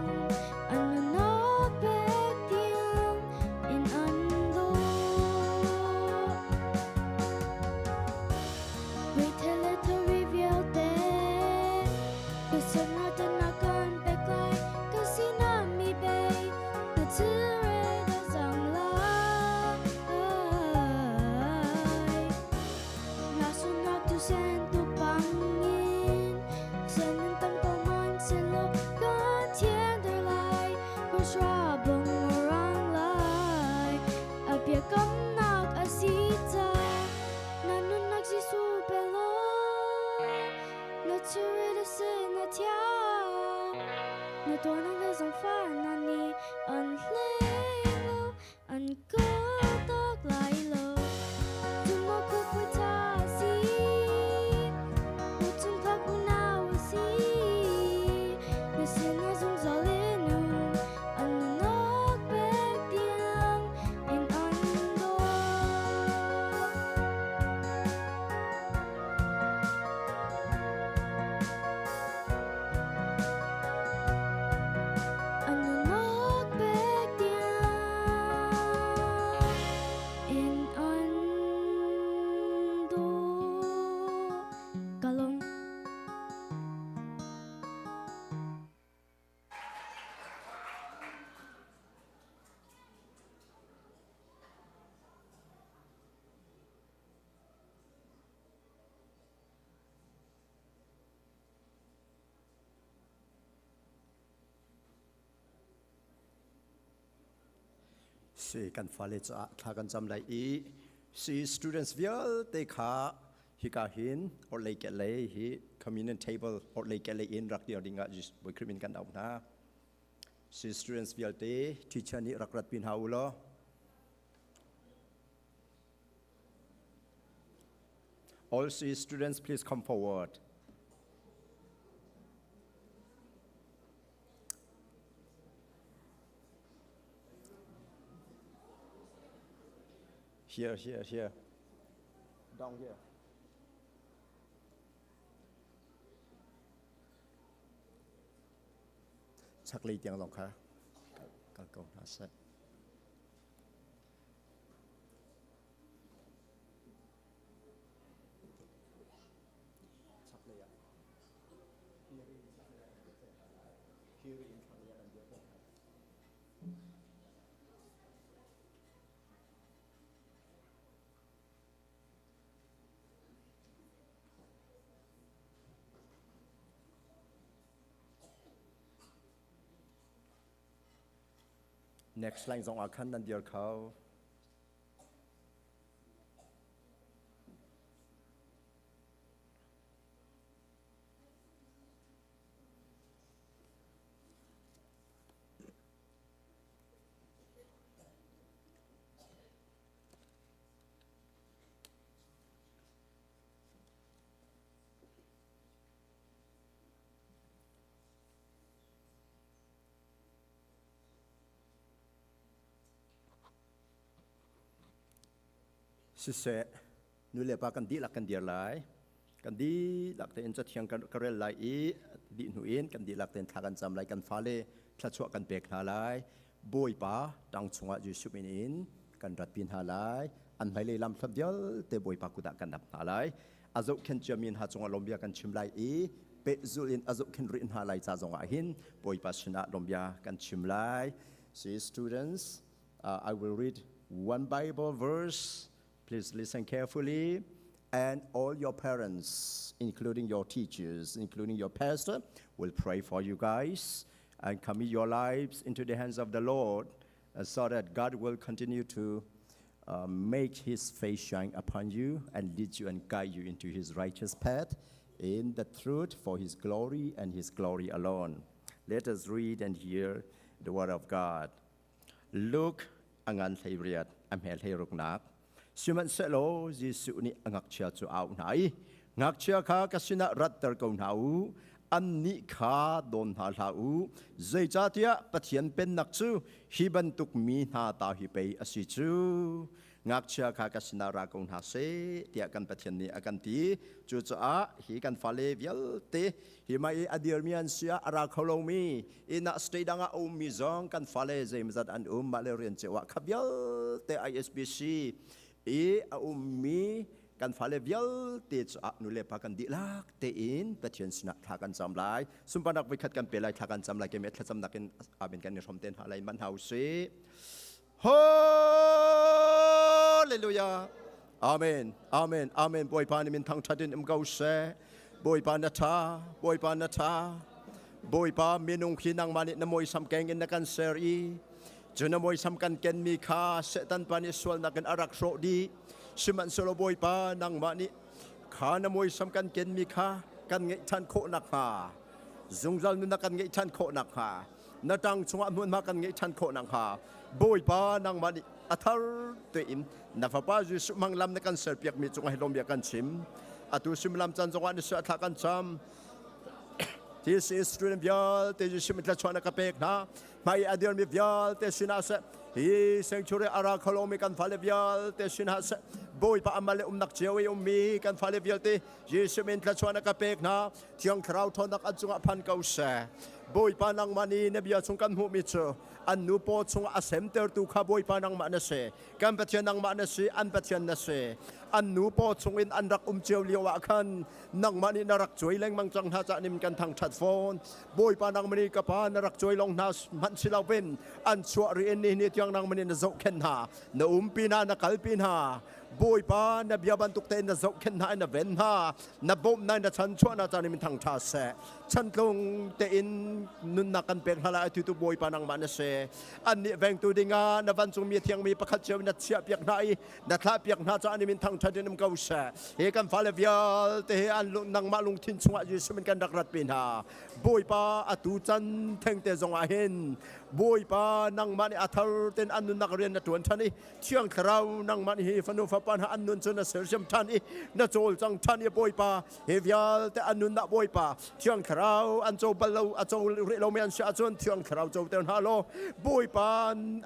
An no nok back down in undo Wait till it to reveal day Cause I'm not gonna come back like Cause you know me babe The two red as I'm like Naso nak tu sen tu pangin Sen en tam to man sen lo gan tien der lai Bo shwa bong orang lai A bia kam nak a si ta Nanu nak si su pe lo Not to read a sin not ya No to na le zong fa na ni an leng lo an go dog lai lo Tu mo ku pu ta si Ho chung pa ku na wo si Ni sin na zong za le no an no nok back down in undo An no nok back down in undo Kalong si kan fale cha tha kan cham lai I si students vial te kha hi ka hin or le ke le hi communion table or le ke le in rak dia dinga jis boi krimin kan dau na si students vial te teacher ni rak rat pin hau lo all si students please come forward here down here chắc lấy tiếng lòng khá các câu nó sẽ next line สองอาคันนั่นเดียวเขาสิเสนุเลปากันดีหลักกันเดียร์ไลกันดีหลักเต็นจะเทียงกันกระเรลไลอีดีหนุอินกันดีหลักเต็นทากันจำไลกันฟ้าเล่ทะชัวกันเปกหาไลบุยป้าดังชงว่าอยู่ชุบินินกันรัดปินหาไลอันไม่เลยลำทับเดียวแต่บุยป้ากุดกันนับหาไลอาจุเข็นจามินหาจงลมเบียกันชิมไลอีเปจุลินอาจุเข็นรินหาไลจ่าจงหินบุยป้าชนะลมเบียกันชิมไล See students I will read one Bible verse Please listen carefully, and all your parents, including your teachers, including your pastor, will pray for you guys and commit your lives into the hands of the Lord so that God will continue to make His face shine upon you and lead you and guide you into His righteous path in the truth for His glory and His glory alone. Let us read and hear the word of God. Look, angan thayriyat amhel hayruknak. Siman selo Jesu ni angak chia chu au nai ngak chia kha kasina rat tar ko nau an ni kha don ha lau zai cha tia pathian pen nak chu hi ban tuk mi na ta hi pe asi chu ngak chia kha kasina ra ko na se tia kan pathian ni akan ti chu cha hi kan fale vial te hi mai adir mian sia ara kholong mi ina stay danga mi zong kan fale zai mazat an male rian chewa khabial te Isbc e mi kan fale vial te cha nu le pa kan di lak te in pathian sina tha kan cham lai sumpanak vi khat kan pe lai tha kan cham lai ke me thla cham nakin aben kan ni rom ten ha lai man hau se hallelujah amen amen amen boy pa ni min thang thadin im gau se boy pa na tha boy pa na tha boy pa minung khinang mani na moi sam keng in na kan ser i Juna moy sam kan ken mi kha setan pani swal na kan arak ro di siman solo boy pa nang mani kha na moy sam kan ken mi kha kan ngai than kho nak ha zungjal nu na kan ngai than kho nak ha na tang chunga mun ma kan ngai than kho nak ha boy pa nang mani athar te im na fa pa ju su mang lam na kan ser piak mi chunga hilom ya kan chim atu sim lam chan chunga ni sa tha kan cham This is student vial te ju sim tla chwana ka pek na mai adion mi vial te sinasa hi sanctuary ara kholomi kan fale vial te sinasa boy pa amale nak chewi mi kan fale vial te jesu min tla chwana ka pek na tiang krau thon nak achunga phan kau sa boy pa nang mani ne bia chung kan hu mi chu an nu po chung a center tu kha boy pa nang ma na se kan pathian nang ma na se an pathian na se an nu po chung in an rak cheu liwa khan nang mani na rak choi leng mang chang ha cha nim kan thang that phone boy pa nang mani ka pa na rak choi long na man silaw pen an chua ri en ni tiang nang mani na zo khen ha na pina na kal pin ha boy pa na bia ban tuk te na zo khen ha na ven ha na bom na na chan chua na cha nim thang tha se chan tlong te in nun na kan pek hala tu boy pa nang ma na se an ni veng tu dinga na van chung mi thiang mi pakhat cheu na chia piak nai na thla piak na cha nim thang thadin nam kau sa he kan fale vial te he an nang ma lung thin chunga ju sumin kan dak rat pin ha boy pa atu chan theng te zong a hen boy pa nang mani athar ten an nun nak rian na tuan thani thiang khrau nang mani hi fanu fa pan ha an nun chuna ser jam thani na chol chang thani boy pa he vial te an nun na boy pa thiang khrau an chou balo a chou ri lo mian sha chon thiang khrau chou ten ha lo boy pa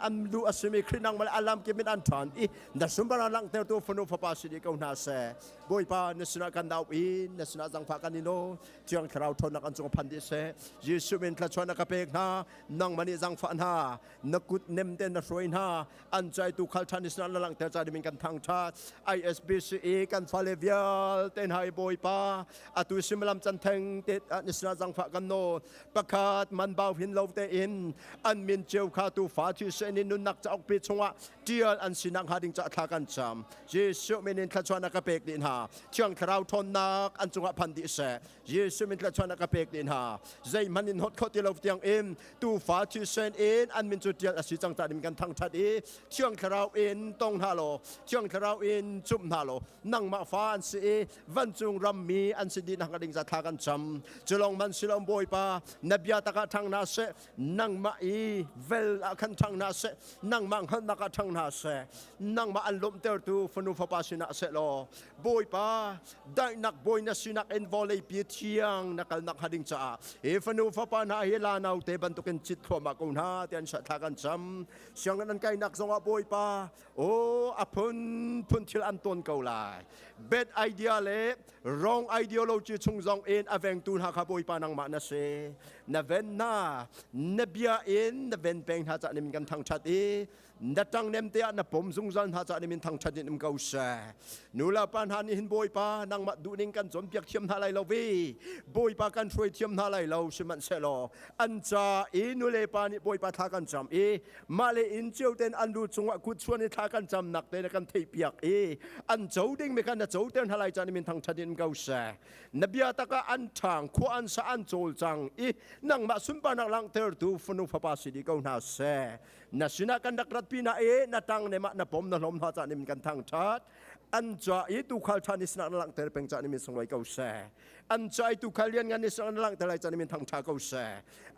an lu asimi khrinang mal alam ke min an than I na sumbara lang ter tu fanu fa pa si di kau na se boy pa na sina kan dau in na sina jang fa kan ino thiang khrau thon nak an chung phan di se jesu min thla chona ka pek na nang mani jang fan ha nakut nem ten na roin ha an chai tu khal than is na lang ter cha min kan thang tha Isbc kan fale vial ten hai boy pa atu simlam chan theng te nisna jang fa kan no pakhat man baw hin lo te in an min cheu kha tu fa thi se ni nun nak cha ok pi chunga tial an sinang ha ding cha tha kan cham jesu min in thla chona ka pek din ha chiang khrau thon nak an chunga phan di se jesu min thla chona ka pek din ha zai manin hot khoti lo tiang em tu fa thi se chen in an min chu tiang asi chang ta nim kan thang that i thiang tharau in tong ha lo thiang tharau in chum ha lo nang ma fa an si van chung ram mi an si din hang ding za tha kan cham chulong man silom boy pa nabia ta ka thang na se nang ma i vel a kan thang na se nang mang han na ka thang na se nang ma an lom ter tu fanu fa pa sina se lo boy pa dai nak boy na sinak en volei pi thiang nakal nak hading cha e fanu fa pa na hi la nau te ban tu ken chit kho ma ko na tian sa tha kan cham siang an kai nak zonga boy pa o apun pun thil an ton ko lai bad idea le wrong ideology chung zong in aveng tun ha kha boy pa nang ma na se na ven na nabia in na ven peng ha cha nim kan thang chat e na tang nem te na pom zung zan ha cha nim thang chat nim ko sa nula pan han hin boy pa nang ma du ning kan zom piak thiam ha lai lo vi boy pa kan throi thiam ha lai lo siman se lo an cha e nule pa ni boy pa tha kan cham e ma le in cheu ten an lu chunga ku chuan ni tha kan cham nak te na kan thei piak e an chou ding me kan na chou ten ha lai cha nim thang chat nim ko sa na bia ta ka an thang khu an sa an chol chang e nang ma sum pa nak lang ter tu funu fa pa si di ko na se na sina kan dak rat pi na e na tang ne ma na pom na lom ha cha nim kan thang that an cha i tu khal thanis na lang ter peng cha nim song lai ko se an cha i tu khalian ngan ni sang lang ter lai cha nim thang tha ko se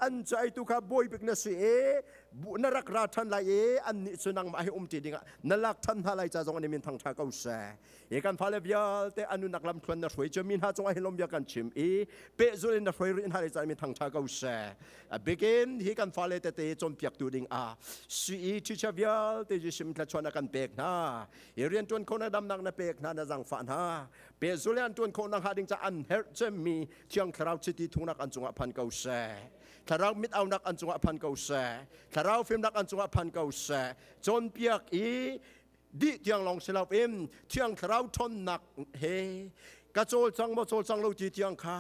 an cha i tu kha boy bik na si e na rak ra than lai e an ni sunang ma hi ti dinga na lak than ha lai cha jong nim thang tha ko se e kan phale bia te anu nak lam thun na roi chamin ha chong a hilom bia kan chim e pe zul in na roi rin ha lai cha nim thang tha ko se a begin hi kan phale te te chom piak tu ding a si i chi cha bia te ji sim tla chona kan pek na e rian ton khona dam nak na pek na jang fa na pe zul an ton khona ha ding cha an her chem mi thiang khrau chiti thunak an chunga phan ko se tharau mit au nak an chunga phan ko se tharau film nak an chunga phan ko se chon piak i di tiang long selap em tiang tharau thon nak he ka chol chang mo chol chang lo ti tiang kha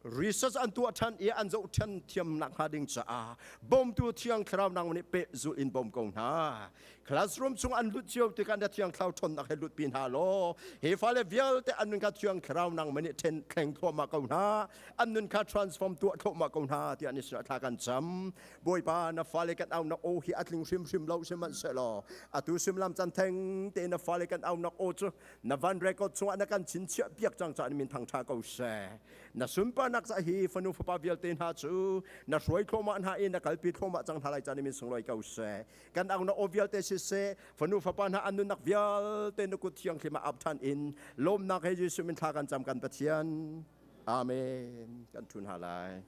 research an tu than e an zo than thiam nak ha ding cha a bom tu tiang tharau nang ni pe zu in bom kong na classroom chung an lut chiu te kan da tiang thlau thon nak he lut pin ha lo he fa le vial te an ka tiang tharau nang mani ten kleng tho ma ko na an nun ka transform tu tho ma ko na ti an is na tha kan cham boy pa na fa le kan au na o hi atling sim sim lo se man se lo atu sim lam chan theng te na fa le kan au na o chu na van record chung an kan chin chia piak chang cha min thang tha ko se na sum pa nak sa hi fanu fa pa vial ten ha chu na roi tho ma an ha in na kalpi tho ma chang thalai cha min sung loi ko se kan au na o vial te se fanu fa pa na anu nak vial te nu ku thiang khima ap than in lom nak he jisu min tha kan cham kan pathian amen kan thun halai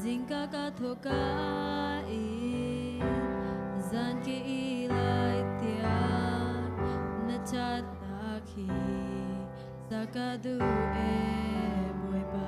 zinka ka thoka I zan ki ilai tia na chat na khi sakadu e boy ba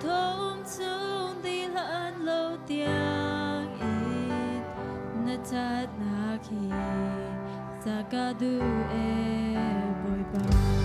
thôn chung đi lẫn lâu tiếng ít na chat na khi sakadu e boy ba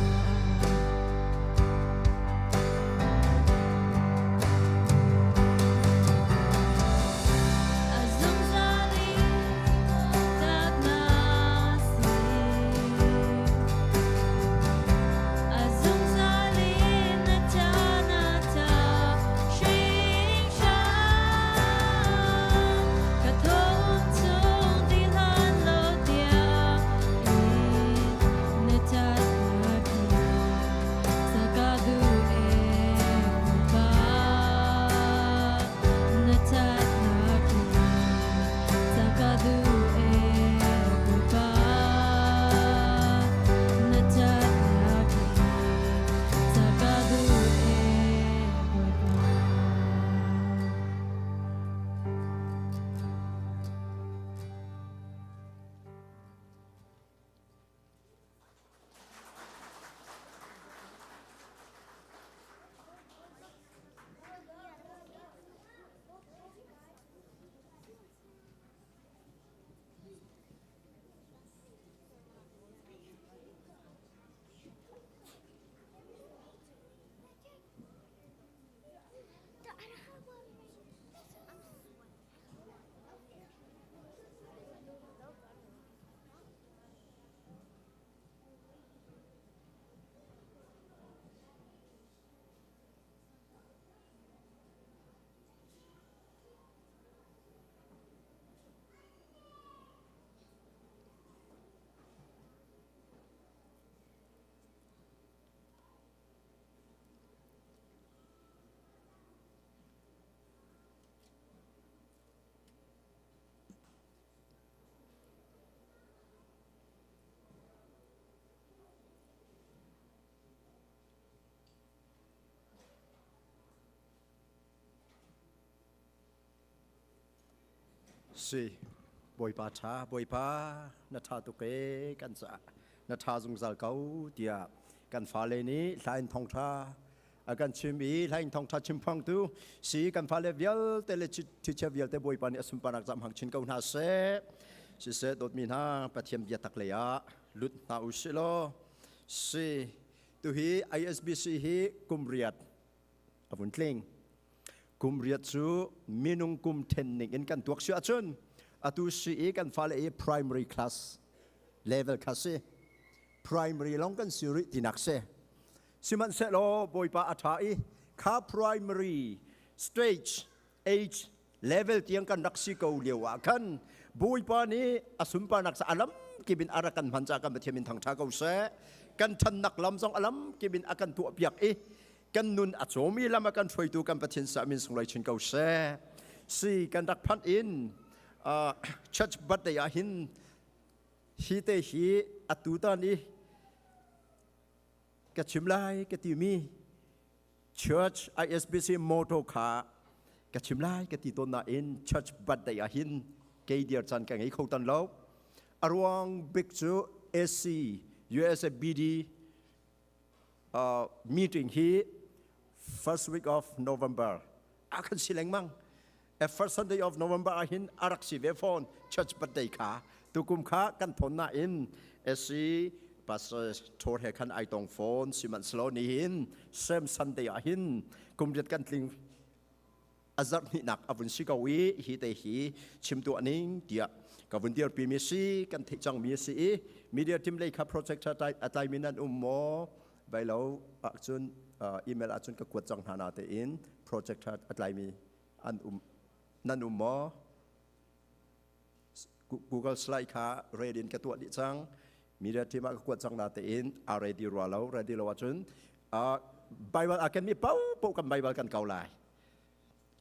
สิบอยปาชาบอยปานาทาตุเกกันสะนาทาจงจัลเกาเดียกันฟ้าเลนี้ลายทองทาอากันชิมีลายทองทาชิมพังตูสีกันฟ้าเลเวียลเตเลชิเชเวียลเตบอยปานี่อสุมปานักจำหังชินเกาหน้าเสสิเสดดมีนาปะเทียมเดียตักเลยะลุดนาอุสิโลสิตุฮี ISBC ฮีกุมเรียดอวุนเคลงกุมเรียดซูมีนุงกุมเทนนิงอินกันตัวเชื่อจนอาตุสีกันฟ้าเล primary class level คลาส primary ลองกันสิริตินักเสสิมันเสโลบอยปาอัฐายข้า primary stage age level เตียงกันนักสิเกาเลียวกันบอยปานี้อสุมปานักสะอลัมกิบินอารักันพันจากกันเทียมินทางชาเกาเสกันทันนักลำซองอลัมกิบินอากันตัวเปียกกันนุนอัจฉมีลำกันช่วยตัวกันปะเทียนสามินสงไลชินเกาเสสี่กันรักพันอินชัดบัดเดียหินฮีเตฮีอัตุตานีกะชิมไลกะติมี Church ISBC motto ขากะชิมไลกะติตนาอิน Church บัดเดียหินเกย์เดียร์จันกันไงเขาตันแล้วอารวงบิ๊กจู SC USA BD meeting ฮี first week of November อาคันสิเลงมั่งfirst Sunday of November อาหินอารักสิเวฟอน Church บัดเดียขาตุกุมขากันผลนาอิน SC ปัสโทรเหคันไอตองโฟนสิมันสโลนีหินเซม Sunday อาหินกุมเรียดกันลิงอาจับนินักอวุนสิกาวีฮีเตฮีชิมตัวนิงเดียกวุนเดียร์ปีมีซีกันทิจังมีซีมีเดียร์ทีมเลขาโปรเจกต์อัตไลมินันโมไปแล้วจุนอีเมลจุนก็กวดจังหานาเตอินโปรเจกต์อัตไลมีอันนันโมGoogle Slide ค่ะเรดินกตัวดิจังมีเดียร์ทีมก็กวดจังนาเตอินอะไรดีรัวแล้วเรดิโลวัจุนไบเบิลอาเกนมีเป้าปกันไบเบิลกันเกาไล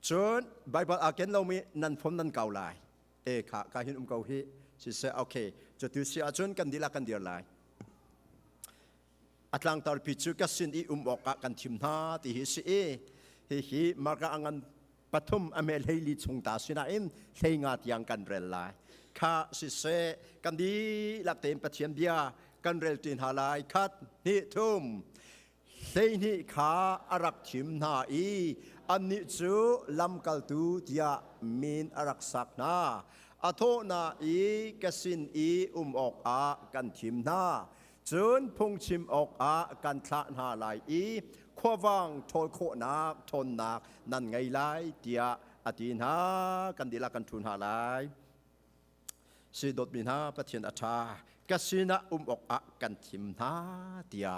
จนไบเบิลอาเกนเรามีนันฟมนันเกาไลค่ะการหินเกาฮีสิเสโอเคจะดูสิอาจนกันดีละกันเดียร์ไลอัตลังตาพิจูกัสินอกะกันทิมนาที่ฮิสิฮิมาร์กอังันปฐมอเมริลีชงตาสินาอินเฮงาตยังกันเรลไลข้าสิเสกันดีลักเต็มปะเทียมเดียกันเรลตินฮาไลคัดนิทุมเฮนิข้าอารักทิมนาอันนี้จูลำกัลตูที่มีนอารักสักนาอัทโนากสินอกอากันทิมนาจนพงชิมอกอากันทะนาลายขวังโทโคนักทนนักนั่นไงไลที่อดีนากันดีละกันทุนหาลายสิดดมินาปะเทียนอาชากสินะอกอากันทิมนาที่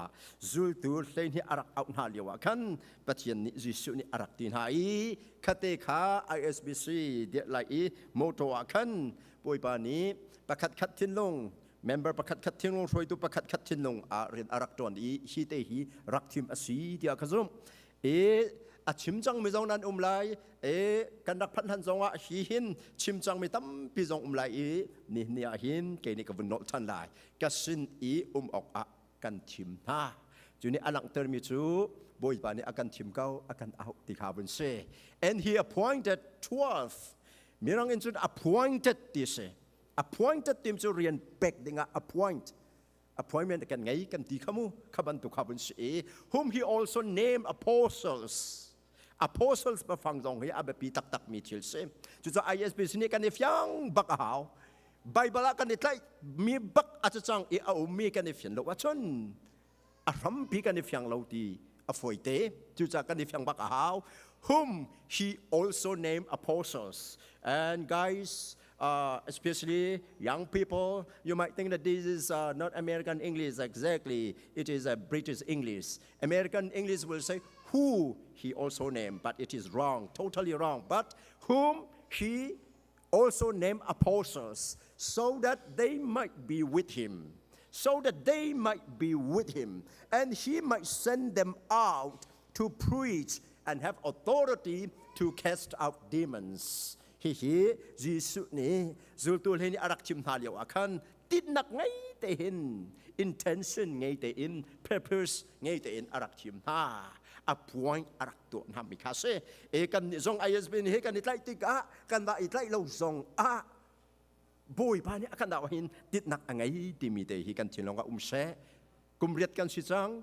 จุลตูเลนที่อารักเอาหน้าเลียวกันปะเทียนนี้จิสุนี่อารักตินหายคเตขา ISBC เดียไลโมโตอากันป่วยปานี้ประคัดคัดทิ้งลงmember ประคัดคัดทิ้งลงช่วยตัวประคัดคัดทิ้งลงเรียนอารักตัวนี้ฮีเตฮีรักทีมอสีที่อาคาซุมอาชิมจังไม่จงนั้นไลกันรักพันธันจงว่าฮีหินชิมจังไม่ตั้มปีจงไลนี่เนี่ยหินเกนี่กับวินโนทันไลกัสินอกอากันทิมนาจุนี่อันหลังเติมมีจูบอยปานี่อากันทิมเก้าอากันเอาติขาบุนเซ and he appointed 12มีรังอินจุด appointed ดิเซappointed ทีมจูเรียนเป็กดิ่งappointment กันไงกันตีขมูขบันตุขาบุนเซ whom he also named apostles มาฟังตรงนี้อาเบปีตักมีทิลเซจุด ISBC นี่กันในฟังบักหาวไบเบิลกันในไทยมีบักอาจจะจังเอามีกันในฟังโลกว่าชนอารมณ์ปีกันในฟังเราดีอฟอยเตจุดกันในฟังบักหาว whom he also named apostles and guys especially young people you might think that this is not American English exactly it is a British English American English will say who he also named but it is wrong totally wrong but whom he also named apostles so that they might be with him and he might send them out to preach and have authority to cast out demonsฮิจิสุนี่จุลตัวเห็นอารักชิมหาเลียวอาคันติดหนักไงแต่เห็น intention ไงแต่เห็น purpose ไงแต่เห็นอารักชิมหา appoint arak tu nam mi khase e kan ni zong ISB ni he kan itlai tika kan da itlai lo zong boy pa ni akan da hin tit nak angai ti mi te hi kan chinlong ka se kum riat kan si chang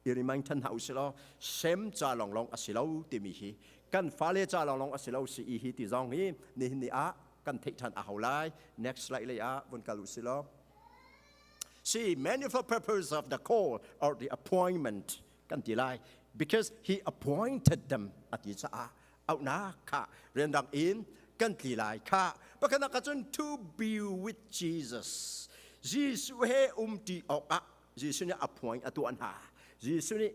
i remind than house lo sem cha long long asilo ti mi hi kan fale cha long long asilo si hi ti zong hi ni a kan thei than a haulai next slide le a bun kalu silo see manifold purpose of the call or the appointment kan ti lai because he appointed them at isa out na ka ren dang in kan ti lai ka pakana ka chun to be with Jesus Jesus he ti oka Jesus ni appoint atu an ha Jesus ni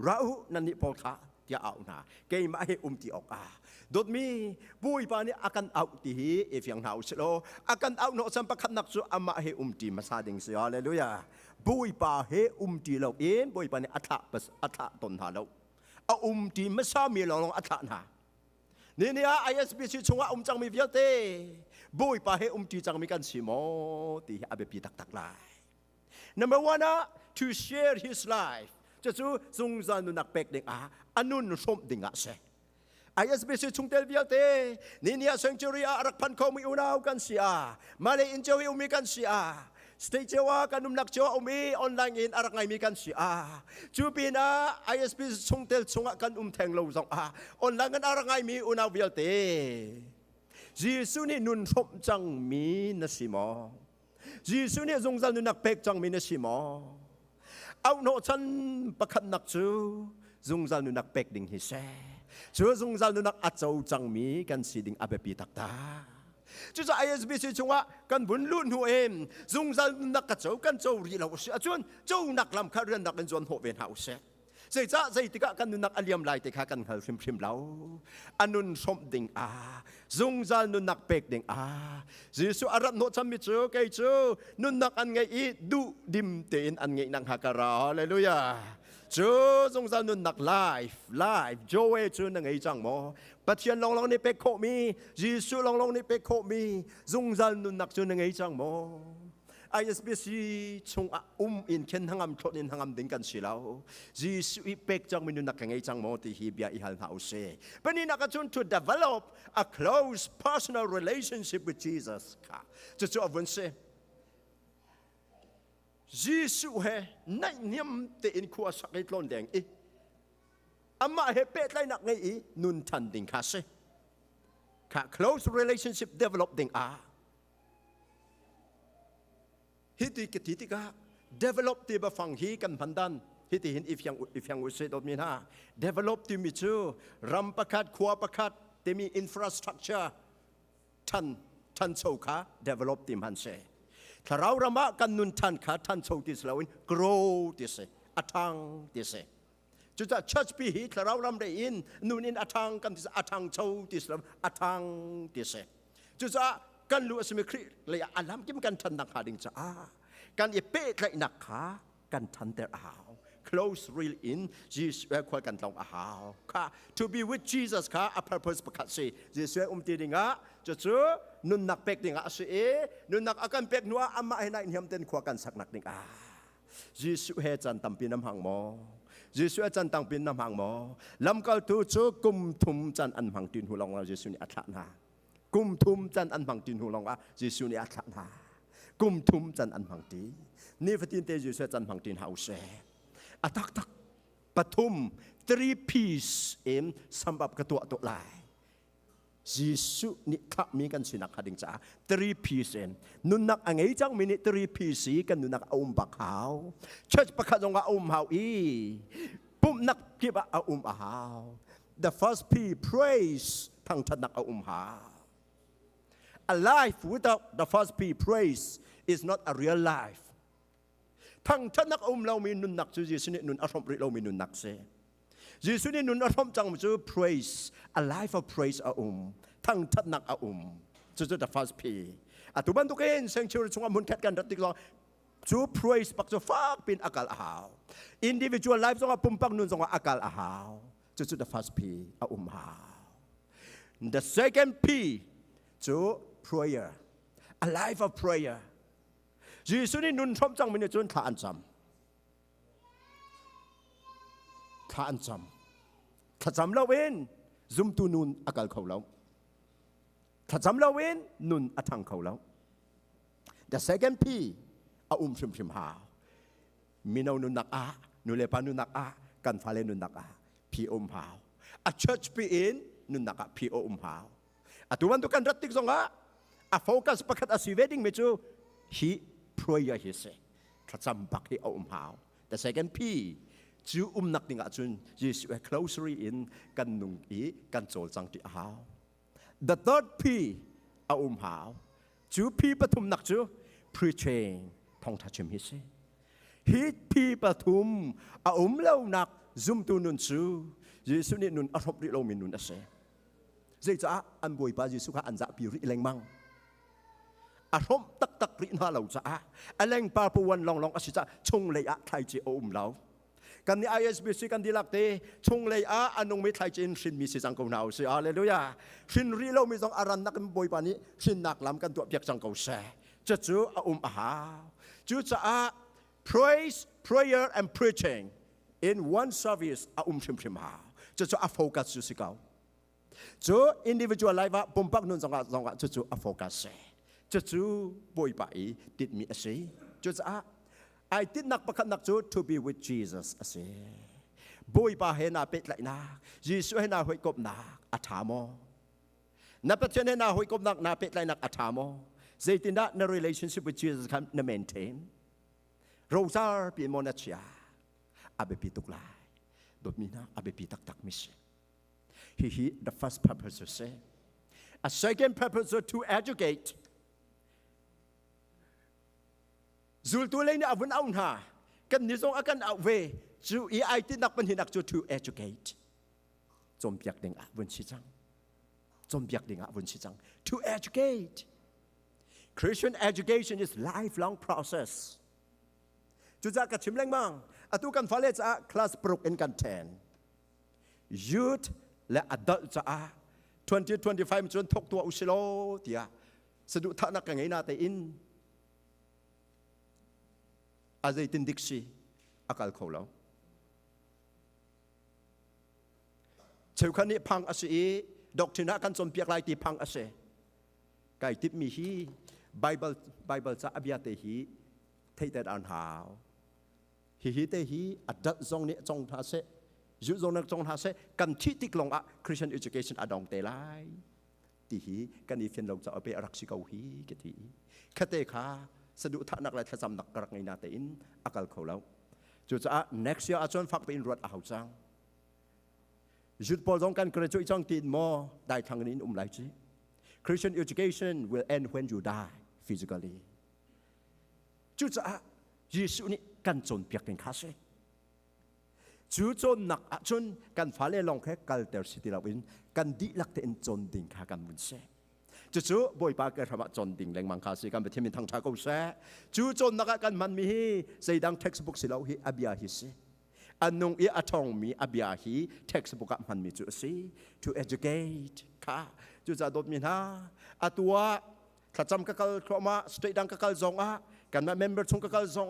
rau nan ni pol ka tia out na kay ma he ti oka dot mi buy pa ni akan out ti hi if yang house lo akan out no sam pakhat nak su ama he ti masading si hallelujah buy pa he ti lo in buy pa ni atha ton ha lo a ti masa mi lo long atha na ni a ISBC chunga chang mi viate buy pa he ti chang mi kan si mo ti abe pi tak lai number 1 to share his lifeจะชูทรงจานุนักเป็กเด็กอันนู้นชมดิ่งเสISBC ชงเตลวิลเตนี่เนี่ยเซงจูริอารักพันเขามีอุณาวกันเสียมาเลยอินเจวิอุมีกันเสียสเตจเจวากันนุ่มนักเจวอุมีออนไลน์อินอารักไงมีกันเสียจูปีน่ะ ISBC ชงเตลชงกันแทงเราสองออนไลน์กันอารักไงมีอุณาววิลเตจีสุนี่นุ่นชมจังมีนสิมอจีสุนี่ทรงจานุนักเป็กจังมีนสิมอเอาโนชันประคันนักจูจงจานุนักเป็กดิ่งฮิเซจูจงจานุนักอัจฉริจังมีกันสีดิ่งอาเบปีตักตาจูจะ ISBC ชงว่ากันบุญลุ่นหัวเอ็มจงจานุนักกระเจ้ากันเจ้ารีเราเสียจวนเจ้านักลำคาเรือนนักกันจวนหัวเวนเฮาเซเสียจ้าเสียติกะกันนุนักอเลียมลายติกะกันเขาพิมเราอันนุนสมดิ่งจงจานุนักเป็กดิ่งจีสุอารัตโนชัมมิจูเกจูนุนักอันไงอีดูดิมเตนอันไงนังฮักการาฮาเลลูยาจูจงจานุนักไลฟ์โจเวจูนังไงจังโมปัจจัยลองนี่เป็กโคมีจีสุลองนี่เป็กโคมีจงจานุนักจูนังไงจังโมISBC ชงอินเคนทั้งอัมทนินทั้งอัมดิ่งกันสิแล้วจีสุอีเป็กจังมินุนักไงจังโมที่ฮีเบียอีฮัลนาอุเซ่เป็นนี่นักจุน to develop a close personal relationship with Jesus ค่ะจะจบวันเซ่จีสุเฮในเนียมเตอินคัวสักไอ้ต้นแดงอามาเฮเป็ดไลนักไงนุนทันดิ่งค่ะเซ่ค่ะ close relationship develop ดิ่งฮิติกติกะ develop ที่บฟังฮีกันพันดันฮิติเห็น if yang อุเสดมีนะ develop ที่มีชื่อรำประคัดขวาประคัดที่มี infrastructure ทันโชว์ขา develop ที่มันเสถ้าเรารำกันนุนทันขาทันโชว์ที่สลาวิน grow ที่เสอัทังที่เสจุดจะ church ปีฮีถ้าเรารำได้อินนุนอินอัทังกันที่อัทังโชว์ที่สลาอัทังที่เสจุดจะกันรู้สมิครีเลยอันนั้นกิมกันทันนักหาดิ่งจ้ากันเอเป้ใครนักขากันทันแต่อ้าว close real in Jesus ควรกันลองอ้าวค่ะ to be with Jesus ค่ะ a purpose ประกาศสิ Jesus ตีดิ่งอ่ะจะเจอนุนนักเป็กดิ่งอ่ะสินุนนักอาการเป็กนัวอามาให้นายเหี่ยมเต้นควรกันสักนักดิ่งอ่ะ Jesus เฮจันตั้มปีน้ำหางหมอ Jesus จันตั้งปีน้ำหางหมอลำกัลตูจูกุมทุมจันอันหังตินหูลองเรา Jesus นี่อัฐานากุมทุมจันอันบังตินหูลองอ่ะเยซูนี่อัฐานากุมทุมจันอันบังตีนี่ฟัตินเตเยซูจันบังตินเฮาเซอัตักปฐุม three piece สำหรับกระตัวตัวลายเยซูนี่ทักมีกันสินักหาดิ่งจ้า three piece นุนนักอังไงจังมีนี่ three piece กันนุนนักอุ้มบักหาวเชิดประคัดงอาอุ้มหาวปุ่มนักกิบอาอุ้มหาว the first P praise ทั้งชัดนักอาอุ้มหาวA life without the first P praise is not a real life ทั้งท่านนักเรามีนุนนักจูเยซูนี่นุนอารมณ์เรามีนุนนักเสเยซูนี่นุนอารมณ์จังจู praise a life of praise ทั้งท่านนักจู the first P ตุบันตุกเองเซงชูริชงมุนแคทกันรัติกลองจู praise ปักจูฟักเป็นอากาศindividual life จงปุ่มปักนุนจงอากาศจู the first P the second P จู prayer a life of prayer เยซูนี่นุนชมจังมินจนทานจำ ถ้าจำเราเองซุ่มตูนุนอากาศเขาแล้วถ้าจำเราเองนุนอัทังเขาแล้ว The second P ชิมหามีนานุนักนุเลปานุนักกันฟาเลนุนักP หาa church P inนุนักP หาtuan tu kan ratik zonga a focus pakat asi wedding mechu hi prayer hi se thacham bak hi hao the second P chu nak tinga chun Jesus closely in kan nung I kan chol chang ti hao the third P hao chu P pathum nak chu preaching thong thachim hi se hi P pathum lo nak zum tu nun chu Jesus ni nun arop ri lo min nun ase dây cha ăn bồi ba Giêsu khá ăn dạ biểu leng mang, hôm tắc rin hoa lẩu cha, leng pa puan long asita chung lei thay chỉ lẩu, kan ni Isbc kan di lạc te chung lei anong mi thay chỉ xin mi sang câu nào si Hallelujah, xin ri lâu mi dong aran nak bồi ba ni xin nak lam kan tuat biak sang câu se, cha chú chú cha praise, prayer and preaching in one service chim ha, cha chú focus chú si câu. Cho individual life pompak nun zonga chu focus chu boy pai did me ase chu I did nak pakat nak chu to be with Jesus ase boy pa he na pet lai na Jesus he na hoi kop na athamo na patchen he na hoi kop na pet lai nak athamo zaitinda na relationship with Jesus kan na maintain rozar pi monachia abe pituk lai dot mina abe pitak tak mis He the first purpose to say. A second purpose to educate. Zultulay na avun aun ha. Kan nizong akan outweigh. Zu I did not hinak to educate. Zombiak ding avun sijang. Zombiak ding avun sijang. To educate. Christian education is lifelong process. Juza ka chimleng mang. Atu kan falet sa class brook in kan 10. Youthและadult จะ2025จนทกตัวอุชิโลเดียสะดุท่านักไงนาแต่อินอาจจะตินดิกซีอากาศเขาแล้วเช้าคันนี้พังอาศัยดอกทินากันสมเปียกลายตีพังอาศัยไก่ทิพมีฮีไบเบิลจะอภิญาเตฮีเทแต่อ่านหาวฮีเตฮีอัดดัดซองนี้จงท่าเสยุโรนักจงหาเสกันที่ติกลงChristian education อดองเตลัยตีฮีกันอีเฟนเราจะเอาไปรักสิเกาฮีกันทีแค่เตะขาสะดุท่านักเลยทำจำนักกระไงนาเตอินอากาศเขาแล้วจุดจะnext year อาจารย์ฟักเป็นรวดเอาจังยุดพอจงกันกระจุยจังตีนมอได้ทางนี้ไหลจี Christian education will end when you die physically จุดจะยิสุนี่กันจนเปียกเป็นคาเซจูจนนักจนกันฟ้าเล่ลองแค่กัลเตอร์สิติลาวินกันดีลักเตนจนดิ่งขากันมุนเสจูบ่อยปากกันทำจนดิ่งแรงมังคาสิกันไปที่มินทางชากูเสจูจนนักกันมันมีใส่ดัง textbook สิเราฮีอบิอาฮิสิอันนงอีอัทองมีอบิอาฮี textbook มันมีจูสิ to educate ค่ะจูจะโดดมีนะอัตัวถ้าจำกัลครมาสเตดังกัลซองกันมา member ชงกัลซอง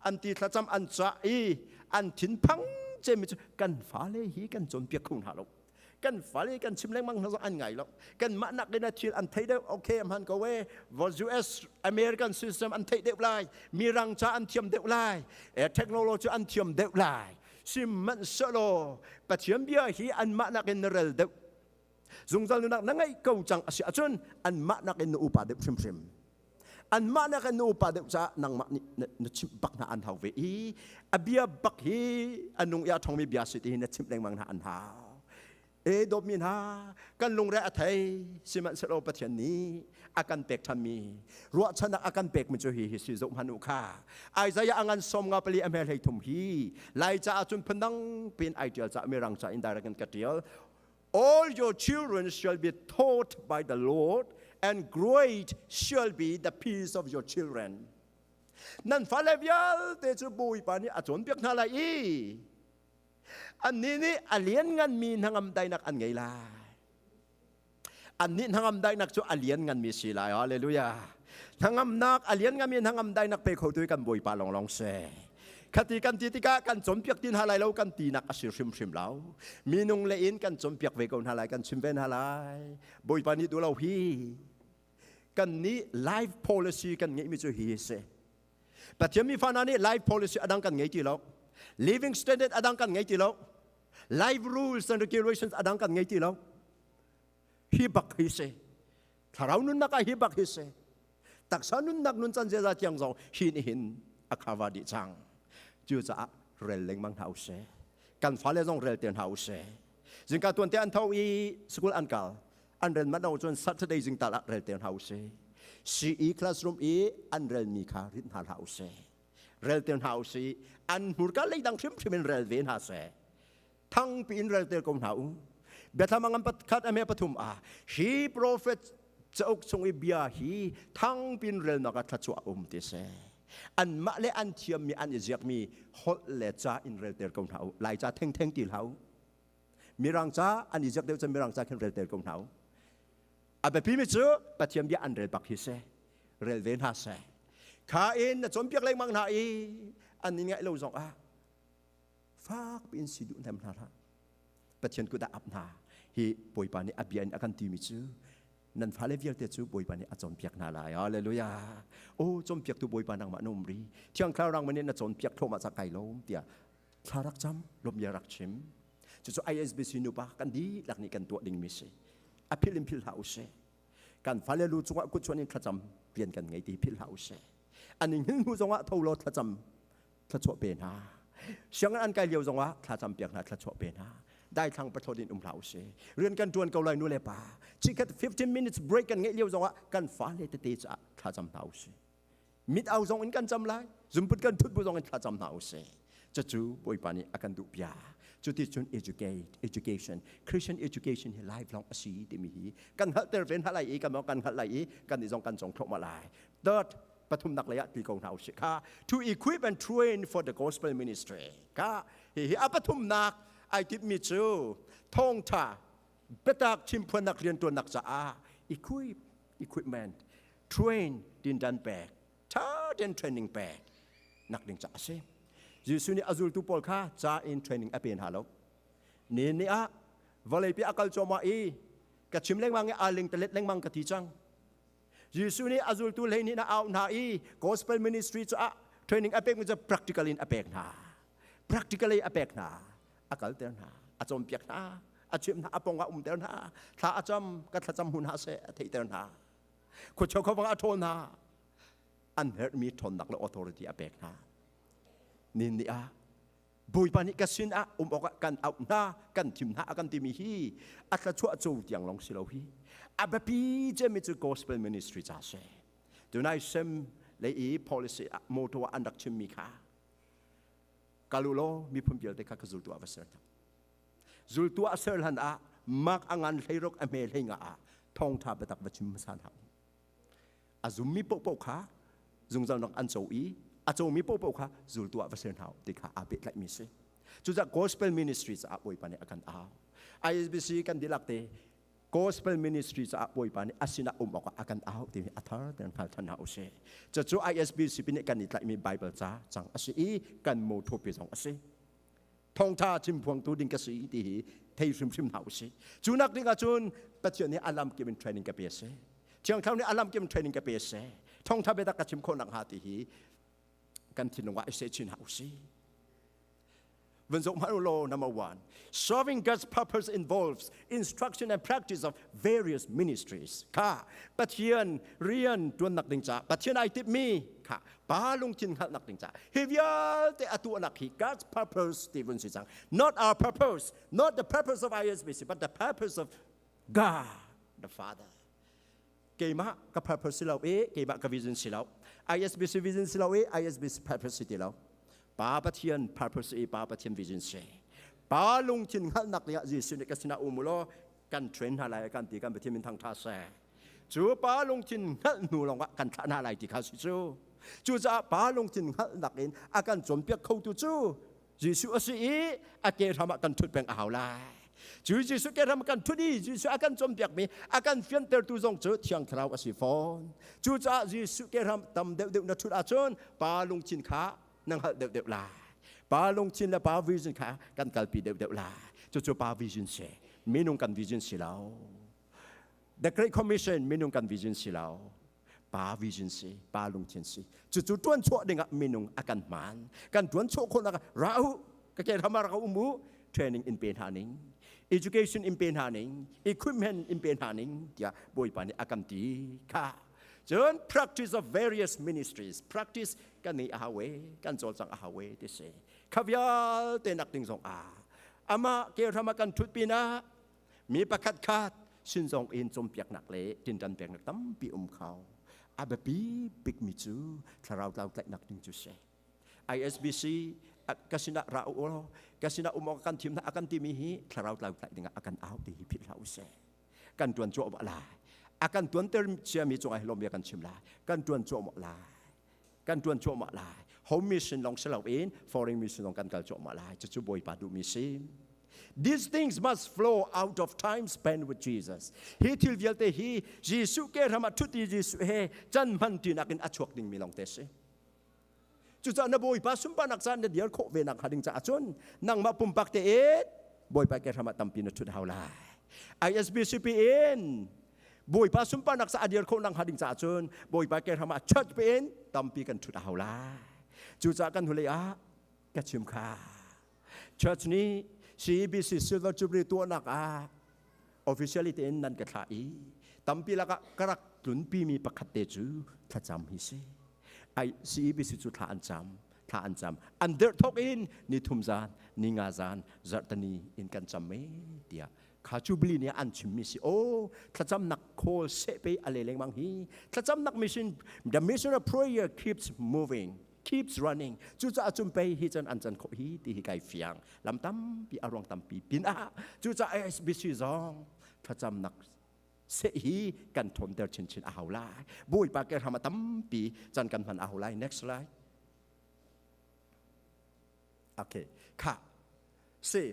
อันที่ถ้าจำอันจะอันทิ้นพังเจมิจกันฟ้าเลยฮีกันจนเปียกคุณหาลกกันฟ้าเลยกันชิมแรงมังทั้งอันไงลกกันมานักเลยนะทีอันไทยเดียวโอเคมันก็เว้ว่า US American system อันไทยเดียวไล่มีรังจ้าอันเทียมเดียวไล่เทคโนโลยีอันเทียมเดียวไล่ซิมมันสโลปัจเจียมเบียฮีอันมานักเนเรลเดียวจงจำนักนั่งไงเก่าจังอาศัยจนอันมานักเนอุปาเดียวชิมอันมานักนูปาเดจ้านังมานี่ชิมบักนาอันหาวเวีอเบียบักฮีอันนุ่งยาทองมีเบียสิทีนี่ชิมแรงมังนาอันหาวดมินฮากันลงแร่ไทยสิมันสโลปะเทียนนี้อาการเป็กทำมีรัวชนะอาการเป็กมันจะฮีสิจงฮันุค่าไอ้ใจอังอันสมงาปลีอเมริกทุมฮีไล่จ้าจุนพนังเป็นไอเดียจ้ามีรังจ้าอินดารักันกระเดียว all your children shall be taught by the Lord and great shall be the peace of your children นั่นฟ้าเลวิลเตจูบุยปานี่อาจนเปียกนาลายอันนี้นี่อเลียนงันมีทางอำได้นักอันไงล่ะอันนี้ทางอำได้นักจูอเลียนงันมีสิลายฮาเลลูยาทางอำนักอเลียนงันมีทางอำได้นักไปเขาด้วยกันบุยปาลองเส คติกันตีติกากันจมเปียกตินหาลายเรากันตีนักอสิริมริมเรามีนงเลอินกันจมเปียกเวกอนหาลายกันชิมเวนหาลายบอยปานิดูเราฮีกันนี้ life policy กันไงมิจูฮีเสแต่ที่มีฟันนี้ life policy อดังกันไงจีเรา living standard อดังกันไงจีเรา life rules and regulations อดังกันไงจีเราฮีบักฮีเสถ้าเรานุนนักฮีบักฮีเสตักษานุนนักนุนจันเจราที่ยังส่งหินหินอาคาวาดิจังจู่จะเรลเล็งมังเท้าเสกันฟ้าเลยส่งเรลเตียนเท้าเสจึงการตัวเตียนเท้าอีสกุลอันเก่าอันเรลมันเอาจน Saturday จึงตลาดเรลเตียนเท้าเสCE classroom อีอันเรลมีคารินหาเท้าเสเรลเตียนเท้าเสอันหูกันเลยดังชิมเป็นเรลเวนหาเสทั้งปีนเรลเตียนกงเท้าเบทามังอันปัดคัดอเมปฐุมฮีโปรเฟตจะอกทรงอิบยาฮีทั้งปีนเรลนักทัชวะติเสอันมาเลอันเทียมมีอันอิจักมีฮอตเลจ้าอินเรลเตอร์กงเท้าหลายจ้าเท่งตีเขามีรังจ้าอันอิจักเดียวจะมีรังจ้าขึ้นเรลเตอร์กงเท้าอาเบปีมิจูปะเทียมยาอันเรลบักฮิเซเรลเวนฮาเซข้าเองนะจอมเปียกเลยมังนาอีอันนี้ไงเราส่งฟากเป็นสิดุนทำนาปะเทียนกูได้อับนาฮีป่วยปานี่อับยันอาการตีมิจูนั่นฟ้าเลเวียลเตจูบอยปานี่อาจอมเปียกนาลายฮาเลลูยาโอ้จอมเปียกตัวบอยปานังมานุมรีเที่ยงคราวรังมันเนี่ยจอมเปียกโทมาจากไก่ล้มเตียทารักจำลมยารักชิมจู่ๆ ISBC นุปะกันดีหลักนี้กันตัวดิ่งมิสอภิลิมพิลหาอุเซกันฟ้าเลลูจงว่ากุศลนี่ขจำเปลี่ยนกันไงดีพิลหาอุเซอันนี้หิ้งหูจงว่าทาวโลขจำขจวบเป็นฮาเสียงอันไกลเลียวจงว่าขจำเปียกนาขจวบเป็นฮาได้ทางประทดินเหลาเสเรียนกันจวนเกาเลยนู่นเลยป่าชิคกี้พาย15 minutes break กันเงี้ยเลี้ยวจังวะกันฟ้าเลยเตะจะข้าจำเหลาเสมิดเอาจงอินกันจำไรจุ่มพุดกันทุบบุจงอินข้าจำเหลาเสจะจู่บอยปานี่อากันดุบยาจุดที่จุน education Christian education ให้ lifelong อาศัยที่มีกันหัดเตอร์เฟนหัดอะไรกันมากันหัดอะไรกันที่จงกันจงทบมาลาย third ปฐมนักเรียนที่กองเหลาเสค่ะ to equip and train for the gospel ministry ค่ะเฮียปฐมนักไอทิดมิจูท่องท่าเบตักชิมพนักเรียนตัวนักจ้า equipment train ดินดันแบกท่าเดิน training แบกนักเรียนจ้าเสียยิสุนีอาจุลตุปอลค่าจ้า in training อเปียนหาลูกนี่วอลเลย์ปีอากาศจอมากับชิมเล้งมังอาลิงตะเล็ดเล้งมังกับทีจังยิสุนีอาจุลตุเลนี่นะเอาหน้าgospel ministry จ้า training อเปียนมันจะ practically อเปียนหา practically อเปียนหาอากาศเตือนหาอาจอมเปียกหาอาชิมหาปงว่าเตือนหาถ้าอาจอมก็ถ้าจำหุ่นหาเสะที่เตือนหาคุณชาวเขาฟังอาทนหาอันเฮร์มีทนนักและ authority อเปียกหานี่บุยปานิกสินบอกกันเอาหน้ากันทิมหากันทิมีฮีอัตชั่วจูเตียงลงสิเราฮีอาแบบปีเจมิจู gospel ministry จ้าเสดูนายเซมเลย policy โมตัวอันดักชิมมีค่ะkalau lo mi pembial teka ke zultu aser zultu aser han mak angan leirok ame lenga thong tha betak bachim san ha azum mi popo kha zungzal nok an chou a chou mi popo kha zultu aser ha teka abet lai mi se chuja gospel ministries a oi pane akan ISBC kan dilakte gospel ministries a oi pane asina umok akan ti athar dan khal thana ose chu ISBC pine kan itlai mi bible cha chang asi kan mo thopi jong asi thong tha chim phuang tu ding ka si ti thei sim hau si chunak ding a chun pathian ni alam kim training ka pese chiang thau ni alam kim training ka pese thong tha beta ka chim kho nang ha ti hi kan thinwa ase chin hau si Number 1, serving God's purpose involves instruction and practice of various ministries. But here, rian tuan nak ding cha. But here I tip me. Palung chin hal nak ding cha. Hivyal te atu anak hi God's purpose Stephen sisang. Not our purpose, not the purpose of ISBC, but the purpose of God, the Father. Kema ka purpose silaw kema ka vision silaw. ISBC vision silaw ISBC purpose silaw. ป้าปะเทียน purpose ป้าปะเทียน vision เสป้าลงทิ้งหันนักเนี่ยยิสุนิกสินาอุมุโลกันเทรนอะไรกันตีกันไปที่มินทางท่าเสจู่ป้าลงทิ้งหันหนูลงว่ากันท่าอะไรที่เขาจู่จะป้าลงทิ้งหันนักเองอาการจมเปียกเข้าตัวจู่ยิสุอาศัยอาเกทำกันทุดเป็นอ่าวลายจู่ยิสุเกทำกันทุดียิสุอาการจมเปียกมีอาการเฟียนเตอร์ตัวจงจู่เที่ยงคราวอาศัยฟอนจู่จะยิสุเกทำตำเด็กๆนัดทุดอาชนป้าลงทิ้งขานั่งหัดเด็กๆลาย ป้าลงชินและป้าวิจินค่ะกันกัลปีเดียวลาจู่ๆป้าวิจินเสมีนุ่งกันวิจินสิเรา The Great Commission มีนุ่งกันวิจินสิเราป้าวิจินสิป้าลงชินสิจู่ๆต้นชั่วเด้งมีนุ่งอาการมันกันต้นชั่วคนละเราก็แค่ทำมาเราอุ้มtraining in เป็นหานิง education in เป็นหานิง equipment in เป็นหานิงเดี๋ยวบ่อยปานนี้อาการดีค่ะจน practice of various ministries practice กันในอาเวกันโจทย์สังอาเวที่เสขวิลเตนักติงสงอามาเกี่ยวทำกันทุกปีนะมีประคัดคาดสินสงอินจมเปียกหนักเละจินดันเปียกหนักตั้มปีเขาอาเบปีปิกมิจูถ้าเราเกล็ดหนักติงจุเส Isbc kasina raulo kasina umokan tim na akan timihi tharau lau tlai dinga akan au ti hi phil lau se kan tuan cho ba la akan tuan ter chia mi chong ai lom ya kan chim la kan tuan cho ma la kan tuan cho ma la home mission long selau in foreign mission long kan kal cho ma la chu boy pa du mi sim These things must flow out of time spent with Jesus. He til vialte hi Jesus ke rama thuti Jesus he chan man tin akin achuak ding mi long te seจู่ๆนะบอยป้าสุมปานักสันเดียร์โคเวนักหาดิงจ่าจนนั่งมาปุ่มปักเตะบอยป้าแกทำมาตั้มปีนชุดเฮาลาย Isbc เป็นบอยป้าสุมปานักสันเดียร์โคนั่งหาดิงจ่าจนบอยป้าแกทำมาชัดเป็นตั้มปีกันชุดเฮาลายจู่ๆกันหุเลยกระชิมค่ะชัดนี้ CBC Silver Jubilee ตัวนักofficially เต็นนั่นกระทายตั้มปีละกระตุนปีมีประคัตเตจูถ้าจำฮิซีCBC จุดท่าอันจำอันเดอร์ทอกอินนี่ทุ่มจานนี่งาจานจัดนี้อินกันจำไม่เดียข้าจูบลีเนี่ยอันชิมมิสิโอถ้าจำนักโคลเซไปอะไรเล็งบางทีถ้าจำนักมิชชั่น the mission of prayer keeps moving keeps running จู่ๆจุ่มไปฮิจันอันจันโคฮีที่ฮิไกเฟียงลำตั้มปีอารมณ์ตั้มปีปินจู่ๆIsbcซองถ้าจำนักเสียกันทนเดินชินอาหลายบุยปากแกทำมาตั้มปีจันกันพันอาหลาย next slide โอเคค่ะสิ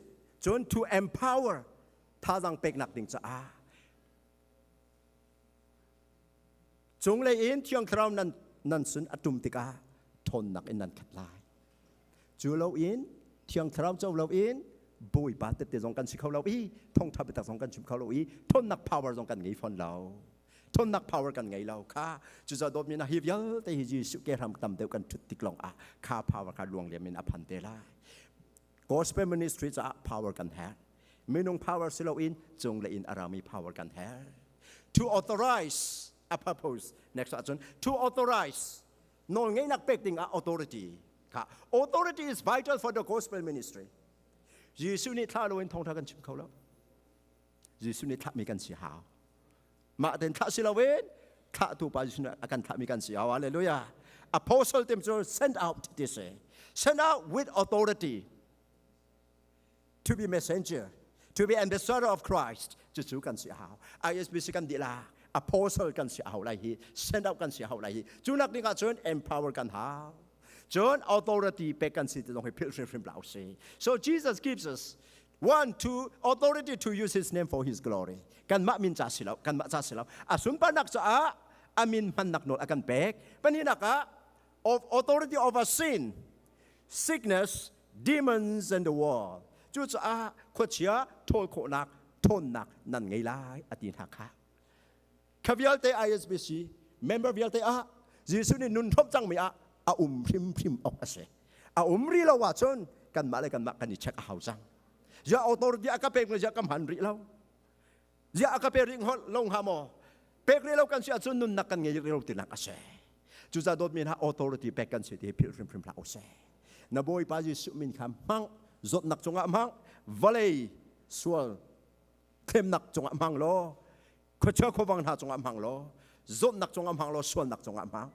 จน to empower ท่าจังเป็กหนักดิ่งจะจงเลยอินเที่ยงคราวนั้นสินอตุมติกาทนหนักอินนั้นขัดลายจูเราอินเที่ยงคราวเจ้าเราอินบุยปาเตเตจงกันสิเขาเราท่องทับไปตักจงกันชิมเขาเราทนนัก power จงกันไงฟอนเราทนนัก power กันไงเราค่ะจุดจะโดนมีนะฮิบเยอะแต่ฮิจิสุเกทำตำเดียวกันทุกติกลองค่า power ค่าลวงเรียนมีอภันเตล่า gospel ministry จะ power กันแท้ไม่นุ่ง power สิเราอินจงเลยอินอารามี power กันแท้ to authorize a purpose next action to authorize นอนไงนักเป็กติงauthority ค่ะ authority is vital for the gospel ministryยิสุนิท่าเราเองท่องทักันชิมเขาแล้วยิสุนิท่ามีกันเสียหาวมาเดินท่าสิเราเองท่าตัวไปยิสุนิอาการท่ามีกันเสียหาวอะไรเลยอะ Apostle Thim send out this send out with authority to be messenger to be ambassador of Christ จะสู้กันเสียหาว Isbc กันดีละ Apostle กันเสียหาวอะไรฮี send out กันเสียหาวอะไรฮีจุนักนี่ก็ชวน empower กันหาจน authority เป็นกันสิต้องให้พิจารณาเราเสีย so Jesus gives us one to authority to use His name for His glory กันมะมินจ่าสิเรากันมะจ่าสิเราสุนปานักจ่าอามินมันนักโนอากันเป็กเป็นนี่นักof authority over sin sickness demons and the world จุดจ่าขวดเชียโทษโคนักทนนักนั่นไงล่ะอดีตหักค่ะขวิลเต Isbc member วิลเตยิสุนี่นุนทบจังมีพิมออกเสรีเราว่าจนกันมาเลยกันมากันนี่เช็คเอาจังจะเอาตัวที่อากาเปกเลยจะกำหันรีเราจะอากาเปริงลงหามอเปกเรากันเสียจนนุนนักกันเงี้ยเราติดนักเสจุดจะโดนมีนะเอาตัวที่เปกกันเสียที่พิมเราเสนับอยปาจิสุมินคำมังจดนักจงอ่ะมังวอลเลย์สวลเทมนักจงอ่ะมังโลขวดเชื้อขวังหาจงอ่ะมังโลจดนักจงอ่ะมังโลสวลนักจงอ่ะมัง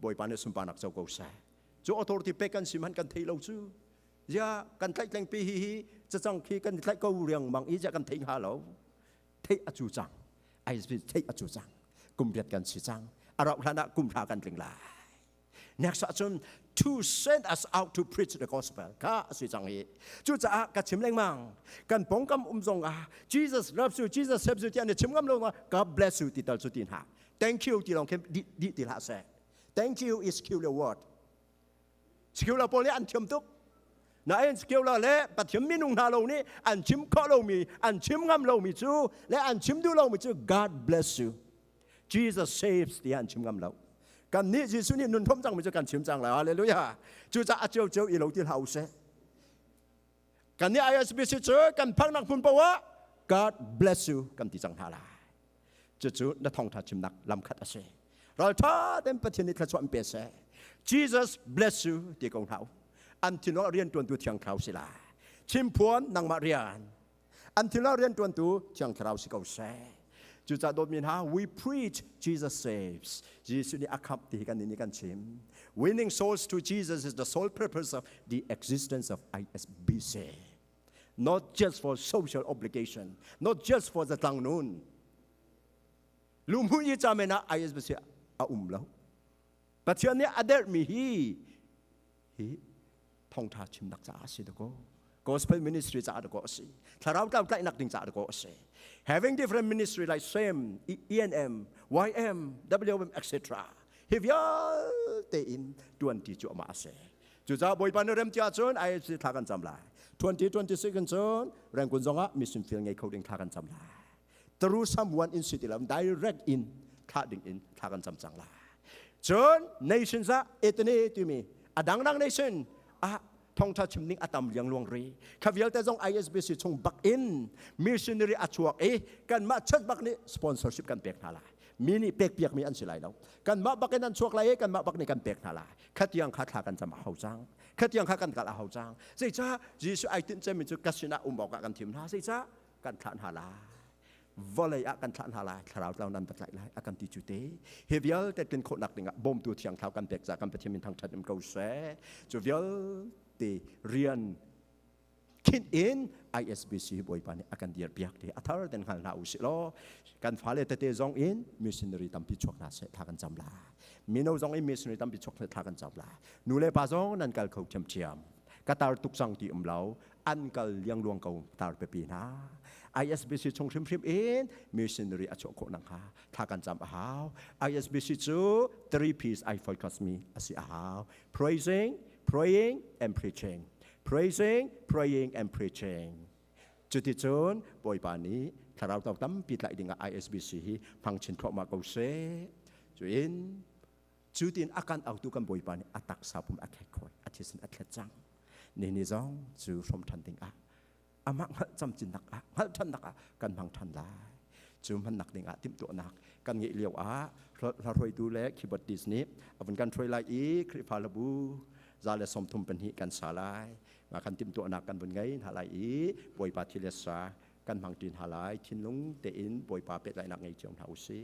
บอยปานสุนปานักเจ้ากูใส่จู่ออโตริตี้เป็กกันสิมันกันเทเราจู่ยากันไล่แรงปีฮีจะจังคีกันไล่กูเรียงบางอีจะกันเทหาเราเทอจูจังไอ้สิเทอจูจังกุมเรียดกันสิจังอาราพนะกุมพากันเรียงลาย next action to send us out to preach the gospel ข้าสิจังฮีจู่จะกันชิมแรงมังกันป้องกันจงJesus loves you Jesus saves you ที่อันนี้ชิมกันลงมา God bless you ติดต่อสุดที่หา thank you ที่ลองเข้มดีติดหาเสThank you is kill the word. สกิลเราพอนี้อันชิมตุกนายสกิลเราเละปัจจุบันมีนุ่งนาเรานี่อันชิมข้อเรามีอันชิมงามเรามีจูและอันชิมดูเรามีจู God bless you Jesus saves ที่อันชิมงามเรากันนี้ยิสุนี่นุนทมจังมีจูกันชิมจังเลยฮาเลลูยาจูจะอาเจียวอีเราที่เราเสกันนี้ ISBC จูกันพักนักพุ่นปะวะ God bless you กันที่จังหาลาจูนักท่องท่าชิมนักลำคัดอาเสเราท่าเต็มประเทศนี้ขจรเปเส Jesus bless you ที่กองเขาอันที่เราเรียนตัวเทียงเขาสิลาชิมพวนนางมาเรียนอันที่เราเรียนตัวเทียงเขาสิเขาเสจุดจะโดนมินหา we preach Jesus saves ยิสุนี่อาคับที่กันนี่กันชิม winning souls to Jesus is the sole purpose of the existence of ISBC not just for social obligation not just for the ตังนูนลุงผู้ยิ่งจำเป็นนะ ISBC แล้วปัจจุบันนี้อเดอร์มีฮีท่องท่าชิมนักจ่าสิตะโก Gospel ministry จ่าตะโกสิถ้าเราใกล้นักดิ่งจ่าตะโกสิ having different ministry like Thim, ENM, YM, WM, etc. ฮิวิลเตอิน20จุมาเสจุดจ่าบอยปานเริ่มจ่าจน ISBC ท่ากันจำลาย2026กันจนแรงกุญจงะมิสซินฟิลไงเขาดิ่งท่ากันจำลาย through someone in city แล้ว direct in ท่าดิ่งin ท่ากันจำจังลายจน nation ซะเอตเนตุมีดัง nation ท่องท่าชิมนิ่งอัตมเลียงลวงรีข้าวิลแต่จง ISBC ชงบักอิน missionary อัจวกกันมาชัดบักนี้ sponsorship กันเปียกท่าลายมินิเปียกมีอันสิไลแล้วกันมาบักนั้นชวกไรกันมาบักนี้กันเปียกท่าลายขัดยังขัดกันจะมาเอาจังขัดยังขัดกันกันเอาจังสิจ้ายิสุไอตินเจมิจุกัสนาบอกกันทีมท่าสิจ้ากันขัดหาลาวอลเลยกันขัดหาลาเราเรานั้นตัดไหลอากันติจุเตเฮวิลแต่เป็นคนหนักหนึ่งบ่มตัวเทียงเท้ากันเปียกจากกันเป็นทีมทางชัดมันเกาเสจูวิลที่เรียนคิดอิน ISBC บ่อยปานอากันเดียร์เปียกที่อัธรเดินขันหาอุสิโลกันฟ้าเลตเตจงอินมิสซินรีตั้มพิชกนาเสทากันจำลามิโนจงอินมิสซินรีตั้มพิชกทากันจำลานูเลปาจงนั่นกัลเขาเฉียมกตาตุกสังที่เหลาอันกัลเลี้ยงลวงเขาตาเปปีนา ISBC ชงชิมอินมิสซินรีอโชโคนังฮาทากันจำหาว ISBC จู three P's I focus me อาศัยหาว praising praying and preaching praising praying and preaching จุดที่จนบ่อยปานนี้ถ้าเราต้องตั้มปิดไหลดิ่ง ISBC ฟังชินทรมาเกาเสจุดอินอาการเอาตุกันบ่อยปานนี้อัตักสาบุมอักแขคอยอัติสินอักแขจังนี่จงจูสมทันดิ่งอามักจำจินนักหัลทันนักกันพังทันลายจูมันนักดิ่งติมตัวนักกันเงี้ยเลี้ยวเรารวยดูแลคีย์บอร์ดดิสนีย์เป็นการช่วยไล่คลิปฟาลบูซาเลสมทุมเป็นหิกันสาลายมากันติมตัวนักกันบนไงหาไล่บอยปาทิเลสากันพังจินหาไล่ทินลุงเตอินบอยปาเป็ดไล่นักไงเจียงเท้าซี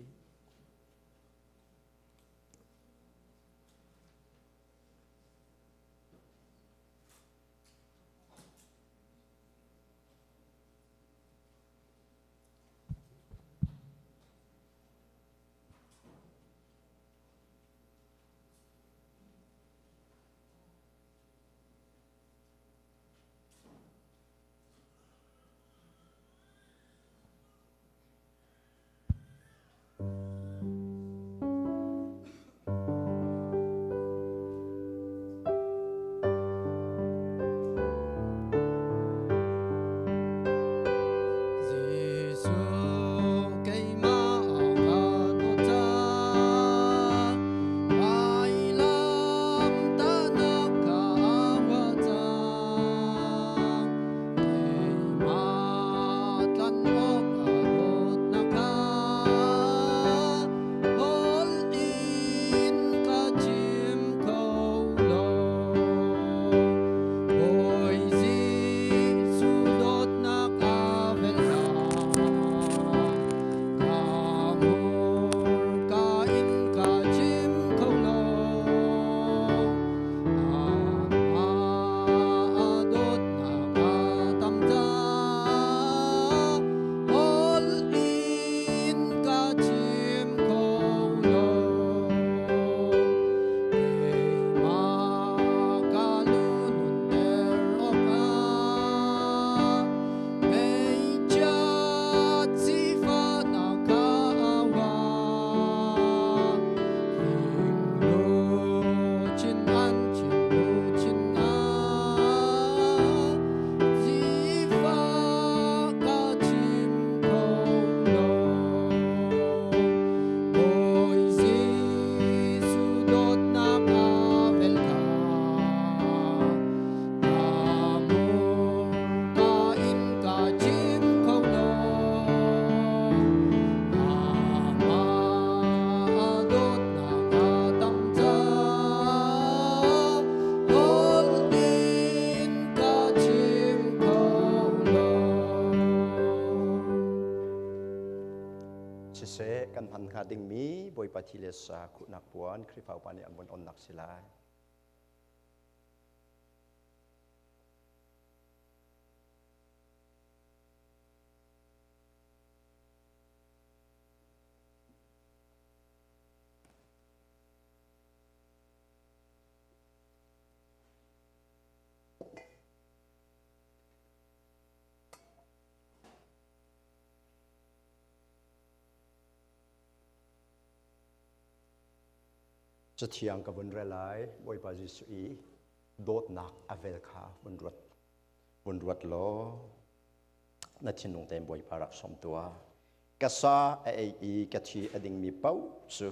ding mi boy patilesa ku nak puan kripau pani angon on nak silaiจะเที่ยงกับวันเรลัยบอยปาจิสุอีโดดนักอเวลคาวันรวดล้อนัทินงเต็มบอยปารักสมตัวกษาอีกะทีอดิงมีเป้าสุ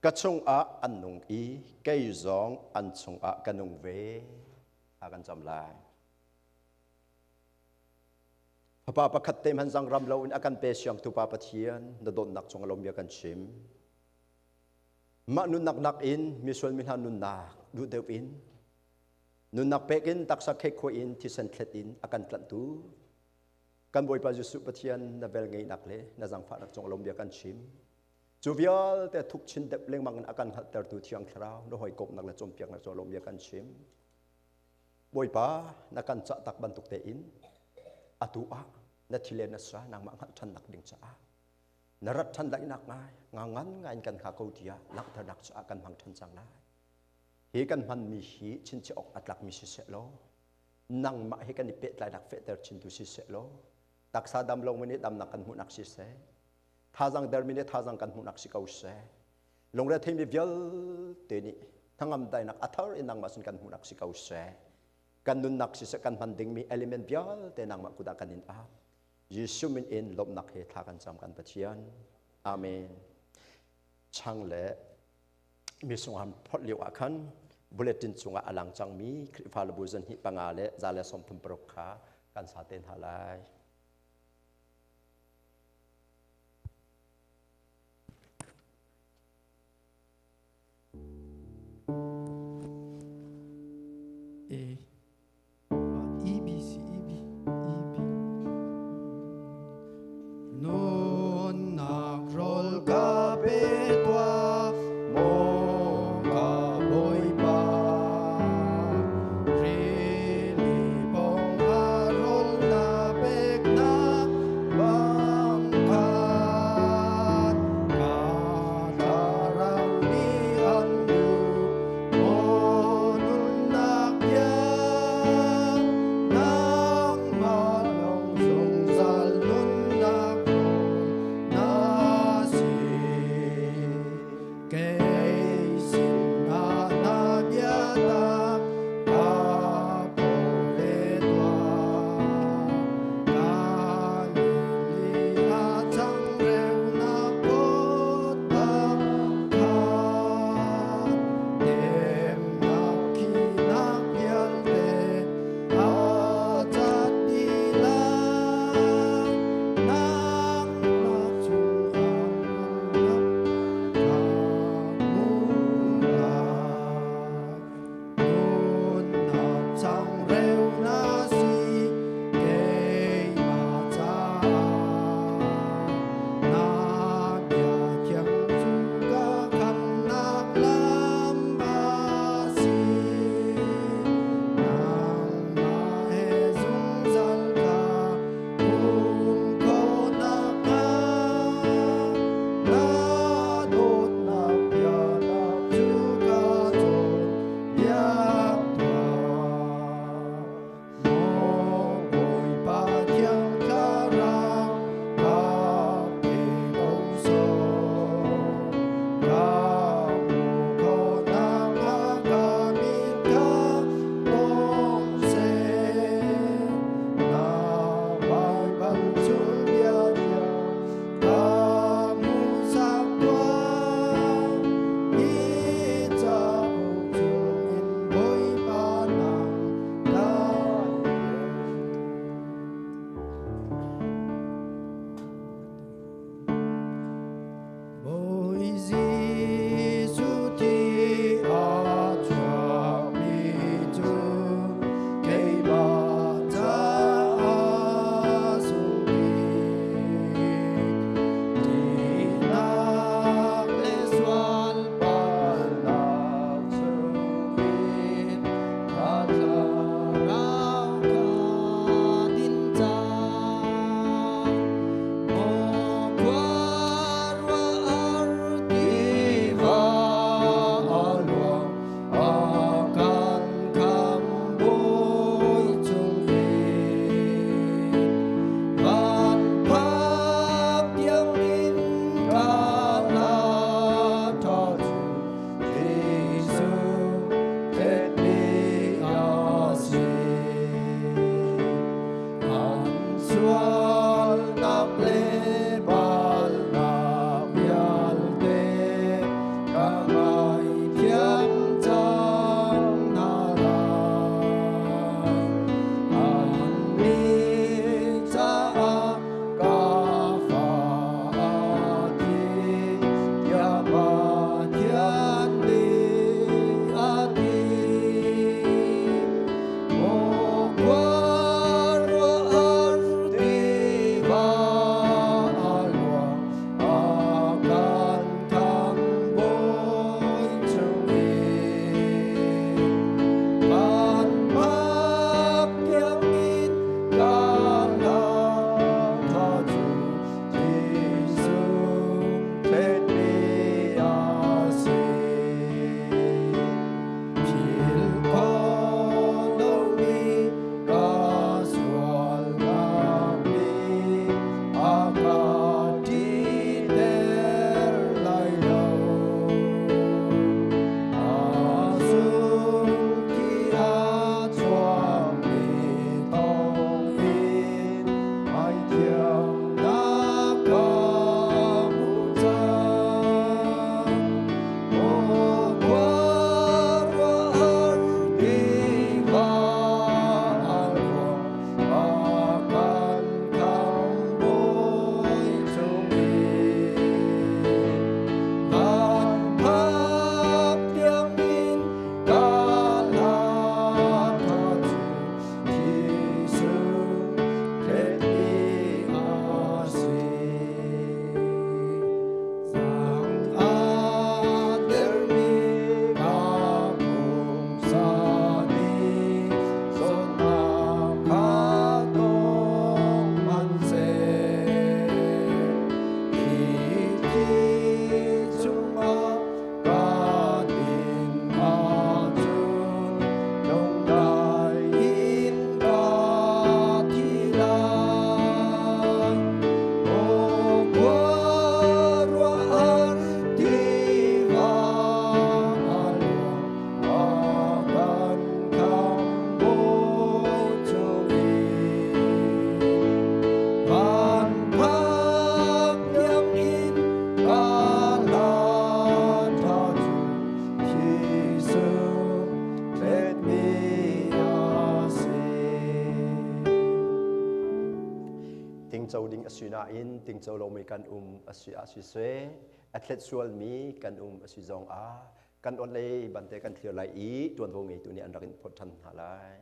กะชงอันนงอีเกยจองอันชงกันนงเวอากันจำลายพระปาประคัดเต็มหันสังรำเราอินอากันเปเสียงตุปาปะเทียนนโดดนักชงอารมณ์ยากันชิมมานุนักนักอินมิสวลมินหานุนักดูเดวินนุนักเปกินตักสักเคขวอินที่เซนเคลตินอากันกลันตูกันบอยปาจุสุปะเทียนนาเวลไงนักเลนาจังฟ้านักจงลมเบียกันชิมจูวิอลแต่ทุกชิ้นเด็บเลี้ยงมังอากันหัดแต่ตูเทียงคราวน้อยกบนักเลจมเปียกนักจงลมเบียกันชิมบอยปานักกันจะตักบันทุกเตอินอาตูอานาทิเลนัสานางมังหัดทันนักดิ่งจ้านรัฐทันได้นักง่ายงานกันขาเกาเดียนักถนักจะกันพังทันจังได้เฮกันมันมีหีชินจะออกอัตลักมีสิเสโลนั่งมาเฮกันนิเปตลายนักเฟเตอร์ชินตุสิเสโลตักซาดำลงมินิดำนักกันหุนักสิเสท่าจังเดอร์มินิท่าจังกันหุนักสิเกาเสลงเรือเทมิเวลเตนี่ทั้งอำได้นักอัทาร์อินังมาสิกันหุนักสิเกาเสกันนุนนักสิเสกันพันดิ่งมีเอลิเมนต์เวลเตนังมากุดากันอินอายิสุมินอินลบนักเหตุทากันจำกันปะเทียนอาเมนช่างเละมีสงครามพอดเลียวอาคันบุเลตินสุงอาลังจังมีคริฟาลบูซันฮิปังอาเลจาเลสมทุมปรกขากันสาเตนฮาลาย suna in ting châu lo mi kan asu se atlet sual mi kan asu zong a kan on le ban te kan thlir lai I tuan vô ngi tu ni an rakin phot than halai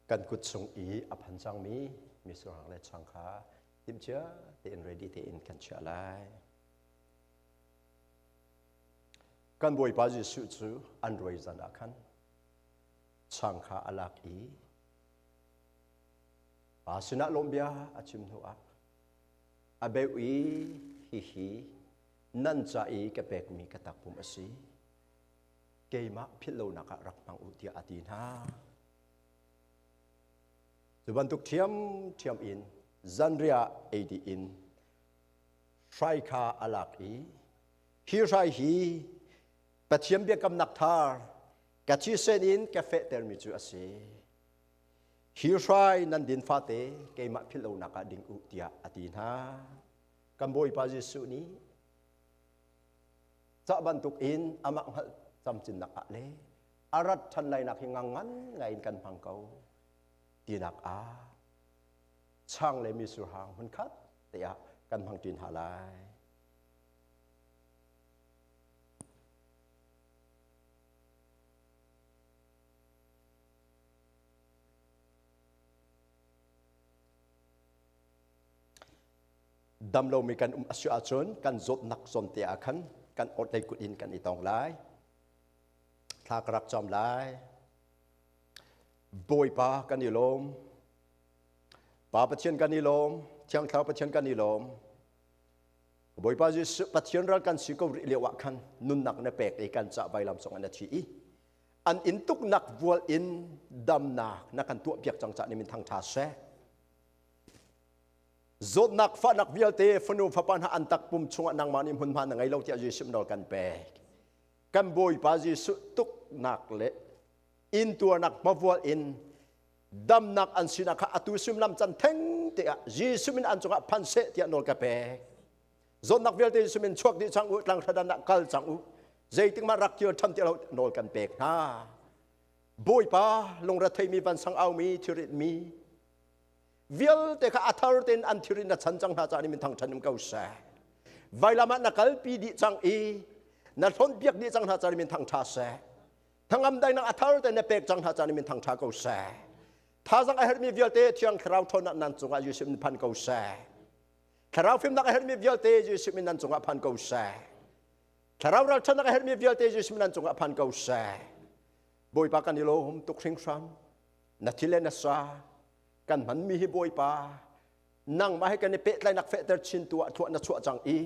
kan kut sung I aphan chang mi surang le chang kha tim cha te in ready te in kan cha lai kan boi pa ji su chu an roi zan a khan chang kha alak I pa suna lombia achim nu a abe ui hi nan cha I ka pek mi ka tak pum asi keima philo na ka rak pang u tia atin ha Zubantuk thiam in Zanria adi in Shraika alak I Hi rai hi Pathiam bia kam nak thar Kachi sen in cafe termi chu ase Hi rai nan din fate Keima philo naka ding u tia atin ha Kamboi pa Jesu ni Sa bantuk in amak hal samchin nak ale Arat than lai nak hingangan ngain kan pangkau Tinak a chang le mi sur hang hun khat tia kan phang tin halai dam lo mi kan asu achon kan zot nak zon tia khan kan ot lai kut in kan itong lai thak rak chom lai bôi pa kan ni lom pa pathian kan ni lom thiang thau pathian kan ni lom bôi pa ji pathian ra kan si ko ri lewa khan nun nak na pek e kan cha vai lam song an thi an in tuk nak vual in dam na kan tu piak chang cha ni min thang tha se zot nak fa nak vial te fanu fa pan ha an tak pum chunga nang manim hun man ngai lo tia ji sim nol kan pek kan bôi pa ji tuk nak le in tua nak mavual in dam nak an sinaka atu sim lam chan theng te ji sumin an chunga phan se tia nol ka pe zon nak vel te sumin chuak di chang u tlang thada na kal chang u zeiting ma rak tir tham tia nol kan pek ha boi pa long ra thei mi van sang au mi thirit mi vel te kha athar ten an thirin na chan chang ha cha ni min thang thanim kau sa vailama na kal pi di chang I na thon biak di chang ha cha ni min thang tha sa Thangam dai nang athar te ne pek chang ha cha ni min thang tha ko sa tha jang a her mi vial te thiang khrau thon nan chunga yusim phan ko sa khrau phim nak a her mi vial te yusim nan chunga phan ko sa khrau ral chan nak a her mi vial te yusim nan chunga phan ko sa boi pa kan lo hum tuk thing san na thile na sa kan man mi hi boi pa nang ma he kan pe tlai nak fe ter chin tu thu na chu chang I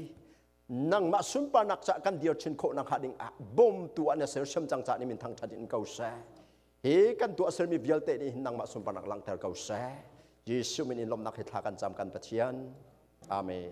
nang ma sumpa nak cha kan dir chin kho nak hading a bom tu an ser sem chang cha ni min thang thadin kau sa he kan tu asel mi vial te ni nang ma sumpa nak lang ter kau sa Jesu min in lom nak he thla kan jam kan pathian amen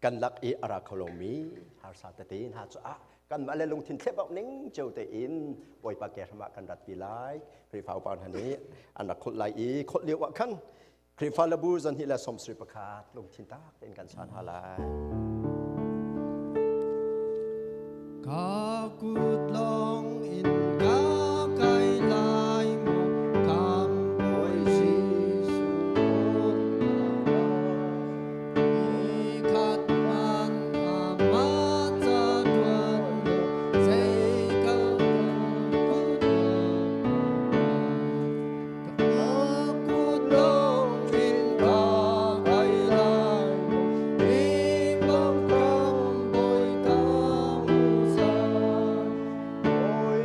kan lak I ara kholomi har sa te tin ha cha kan ma le lung thin thep bok ning cheu te in boi pa ke ma kan rat pi lai pri phau pan hani an na khot lai I khot liu wa khan pri fa la bu zan hi la som sri pakhat lung thin ta ten kan san halai ka kut long in ka kai lai mo kam boi si Boy,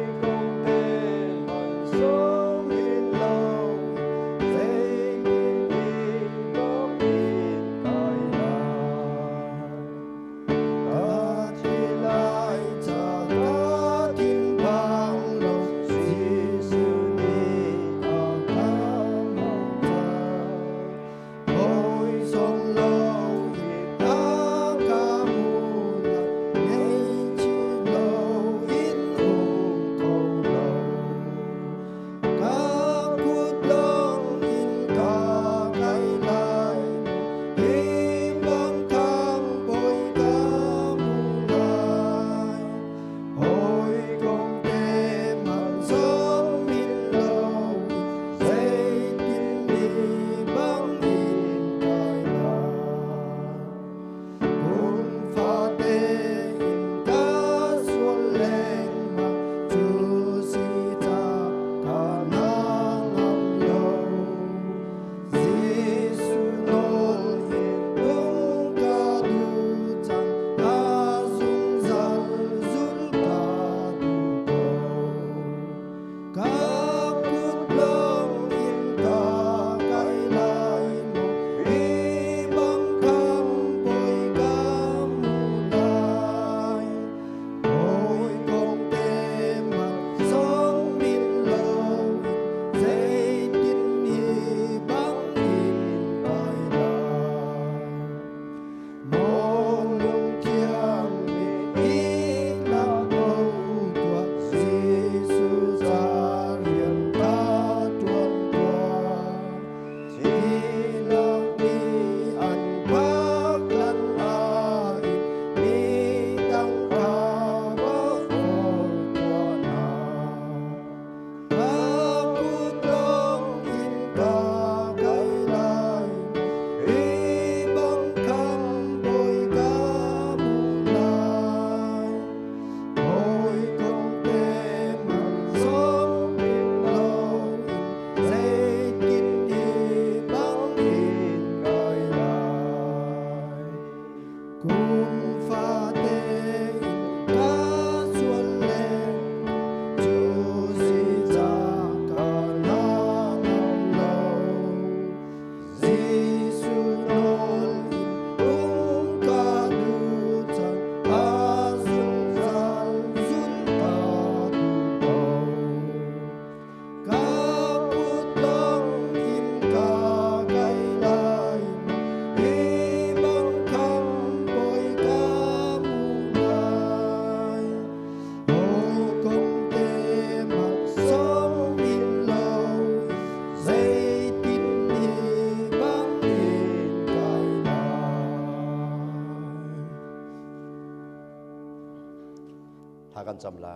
กันจำไล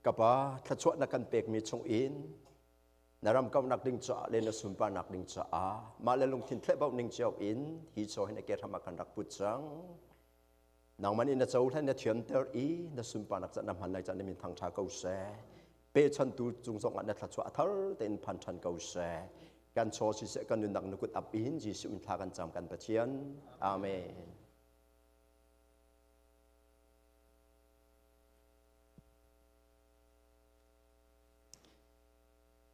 กับว่าถ้าชวดนักกันเปกมีชงอินนารำเก้านักดิ่งจ่าเลนสุนปานักดิ่งจ่ามาเลลงทินเทเบาดิ่งเจ้าอินฮีโซให้นักเกตทำกันรักปุจจังนางมันอินเจ้าท่านเนี่ยเทียนเตอร์อีนสุนปานักจะนำหันในจะนมีทางทาเกาเสเปชันตูจุงส่งอันนัทชวดทัลเต็นพันชันเกาเสการโชว์สิเสกันนุนักนุกุตอับอินจีสุอินทากันจำกันปะเทียนอาเมน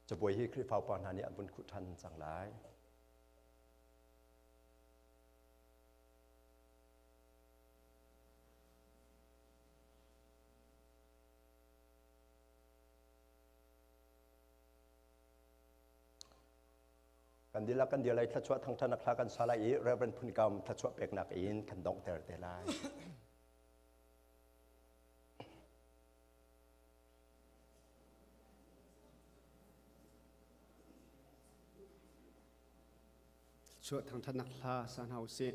จะบวยให้คริสฟ้าปานหานี้อันบุญคุณท่านจังหลายกันดีละกันเดียวไรทัชวะทางธนาคารกันสลายเรเวนพุนกรรมทัชวะเปกนักอินขันดองเตอร์เตลายช่วยทางธนาคารสานเฮาสิ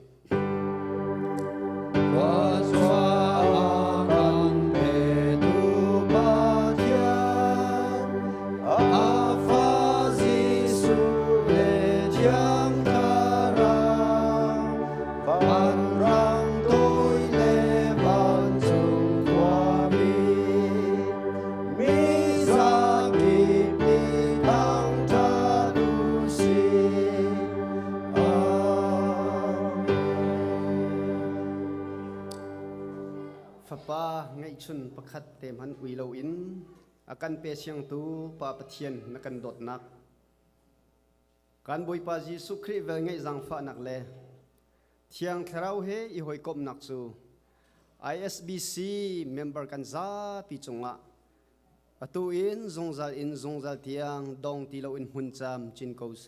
ชุนประคัดเต็มหันอุยโลอินอาการเปเชียงตูปาปเทียนนักันดดนักการบุยปาจีสุครีเวงไงจังฟ้านักเลเทียงเทราเฮอีหอยกบนักซู Isbc member กันซาปีจงะอตูอินจงจัลเทียงดองตีโลอินหุ่นจามจินโกเซ